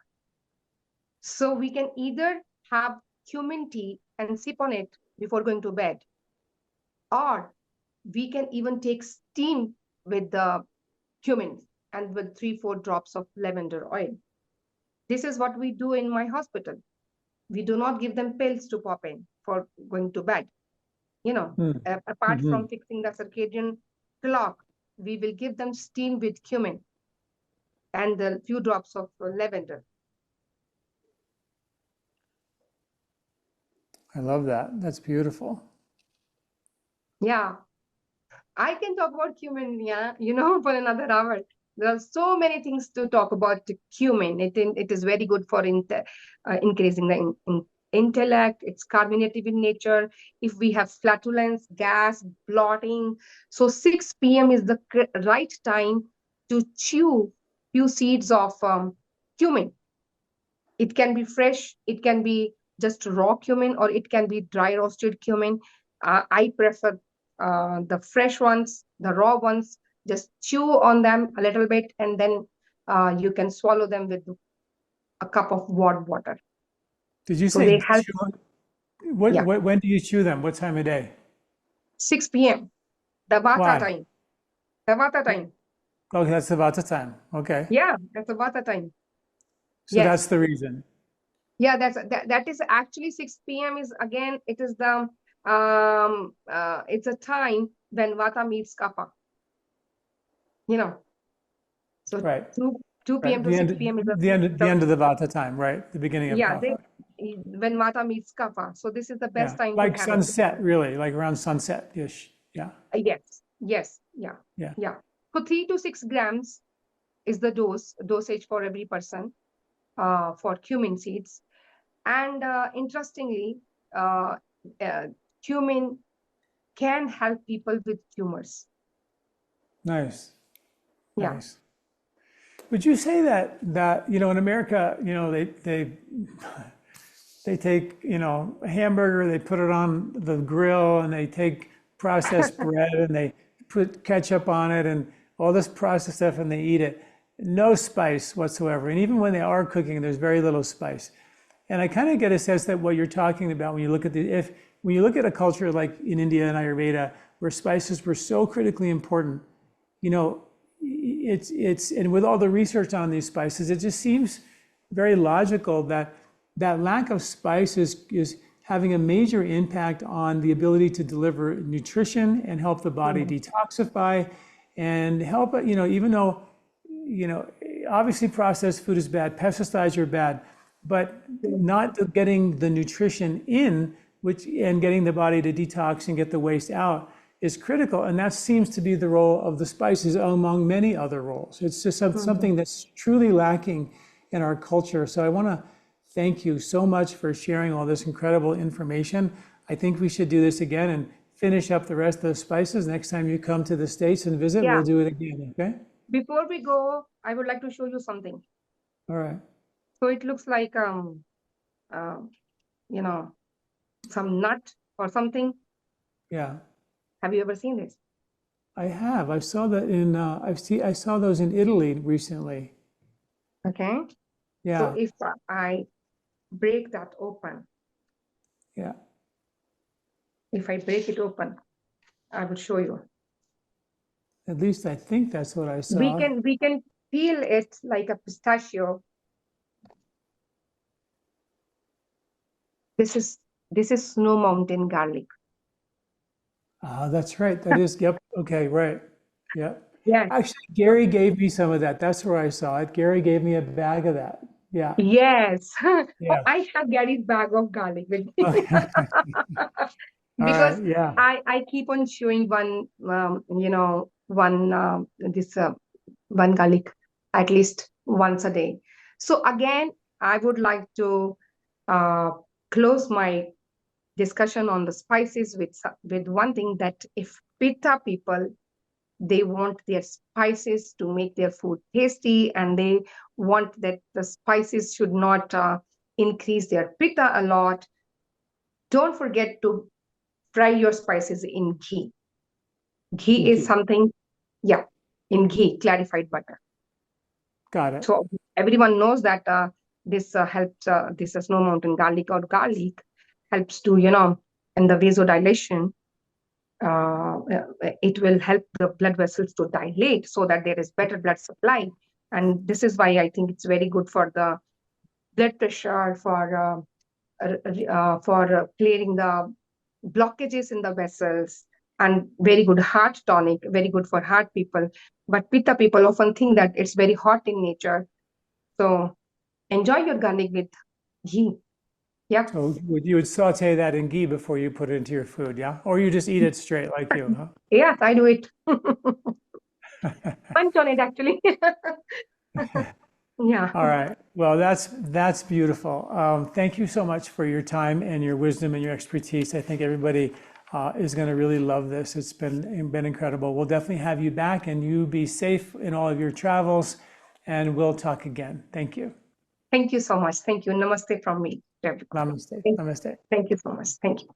so we can either have cumin tea and sip on it before going to bed, or we can even take steam with the cumin and with 3-4 drops of lavender oil. This is what we do in my hospital. We do not give them pills to pop in for going to bed. Apart from fixing the circadian clock, we will give them steam with cumin and a few drops of lavender. I love that. That's beautiful. Yeah. I can talk about cumin, for another hour. There are so many things to talk about cumin. It is very good for increasing the intellect. It's carminative in nature. If we have flatulence, gas, bloating, so 6 p.m. is the right time to chew few seeds of cumin. It can be fresh, it can be just raw cumin, or it can be dry roasted cumin. I prefer the fresh ones, the raw ones. Just chew on them a little bit, and then you can swallow them with a cup of warm water. Did you say chew? When do you chew them? What time of day? 6 p.m. The Vata time. The Vata time. Okay, that's the Vata time. Okay. Yeah, that's the Vata time. So that's the reason. Yeah, that is actually 6 p.m. is, again, it is the it's a time when Vata meets Kapha. So right. 2 p.m. to 6 p.m. is the end of the Vata time, right? The beginning of Kapha. When Vata meets Kapha. So this is the best time. Like sunset, really, like around sunset-ish. Yeah. Yes. Yeah. So 3 to 6 grams is the dosage for every person for cumin seeds. And interestingly, cumin can help people with tumors. Nice. Yeah. Nice. Would you say that in America, they take a hamburger, they put it on the grill, and they take processed bread and they put ketchup on it and all this processed stuff, and they eat it, no spice whatsoever. And even when they are cooking, there's very little spice. And I kind of get a sense that what you're talking about when you look at a culture like in India and Ayurveda, where spices were so critically important, and with all the research on these spices, it just seems very logical that that lack of spice is having a major impact on the ability to deliver nutrition and help the body detoxify and help, even though, obviously processed food is bad, pesticides are bad, but not getting the nutrition in, and getting the body to detox and get the waste out is critical. And that seems to be the role of the spices among many other roles. It's just something that's truly lacking in our culture. So I want to thank you so much for sharing all this incredible information. I think we should do this again and finish up the rest of the spices. Next time you come to the States and visit, we'll do it again, okay? Before we go, I would like to show you something. All right. So it looks like, some nut or something. Yeah. Have you ever seen this? I have. I saw that I saw those in Italy recently. Okay. Yeah. So if I break that open. Yeah. If I break it open, I will show you. At least I think that's what I saw. We can peel it like a pistachio. This is Snow Mountain garlic. That's right. That is, yep. Okay, right. Yeah. Yeah. Actually, Gary gave me some of that. That's where I saw it. Gary gave me a bag of that. Yeah. Yes. Yeah. I have Gary's bag of garlic with me. Okay. Because right, yeah. I keep on chewing one garlic at least once a day. So again, I would like to close my discussion on the spices with one thing, that if Pitta people, they want their spices to make their food tasty, and they want that the spices should not increase their Pitta a lot, don't forget to fry your spices in ghee. Ghee is something, in ghee, clarified butter. Got it. So everyone knows that this helps, this Snow Mountain garlic or garlic helps to, in the vasodilation, it will help the blood vessels to dilate so that there is better blood supply. And this is why I think it's very good for the blood pressure, for clearing the blockages in the vessels, and very good heart tonic, very good for heart people. But Pitta people often think that it's very hot in nature. So enjoy your garlic with ghee. Yeah. So you would saute that in ghee before you put it into your food, yeah? Or you just eat it straight like you, huh? Yes, I do it. Punch on it, actually. Yeah. All right. Well, that's beautiful. Thank you so much for your time and your wisdom and your expertise. I think everybody is going to really love this. It's been incredible. We'll definitely have you back, and you be safe in all of your travels, and we'll talk again. Thank you. Thank you so much. Thank you. Namaste from me. Namaste. Namaste. Thank you so much. Thank you.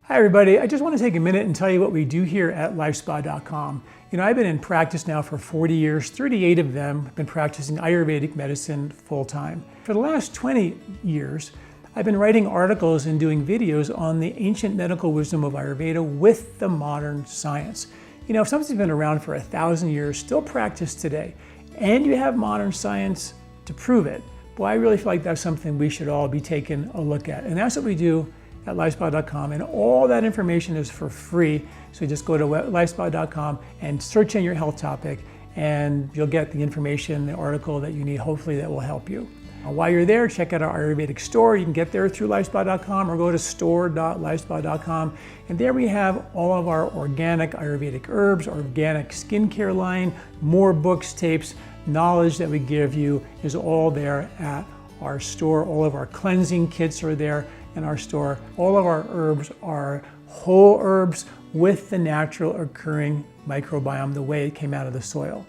Hi, everybody. I just want to take a minute and tell you what we do here at LifeSpa.com. I've been in practice now for 40 years, 38 of them have been practicing Ayurvedic medicine full-time. For the last 20 years, I've been writing articles and doing videos on the ancient medical wisdom of Ayurveda with the modern science. If something's been around for 1,000 years, still practiced today, and you have modern science to prove it, boy, I really feel like that's something we should all be taking a look at. And that's what we do at LifeSpa.com, and all that information is for free. So just go to LifeSpa.com and search in your health topic, and you'll get the information, the article that you need, hopefully that will help you. While you're there, check out our Ayurvedic store. You can get there through LifeSpa.com or go to store.lifespa.com. And there we have all of our organic Ayurvedic herbs, organic skincare line, more books, tapes, knowledge that we give you is all there at our store. All of our cleansing kits are there in our store. All of our herbs are whole herbs with the natural occurring microbiome, the way it came out of the soil.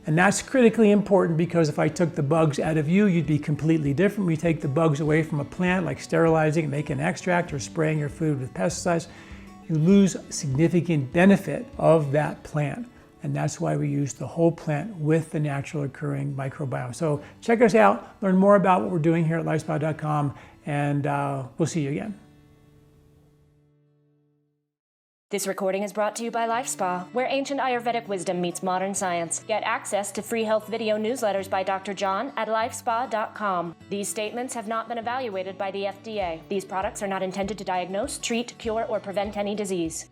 And that's critically important, because if I took the bugs out of you, you'd be completely different. We take the bugs away from a plant, like sterilizing, making an extract, or spraying your food with pesticides, you lose significant benefit of that plant. And that's why we use the whole plant with the natural occurring microbiome. So check us out, learn more about what we're doing here at LifeSpa.com, and we'll see you again. This recording is brought to you by LifeSpa, where ancient Ayurvedic wisdom meets modern science. Get access to free health video newsletters by Dr. John at lifespa.com. These statements have not been evaluated by the FDA. These products are not intended to diagnose, treat, cure, or prevent any disease.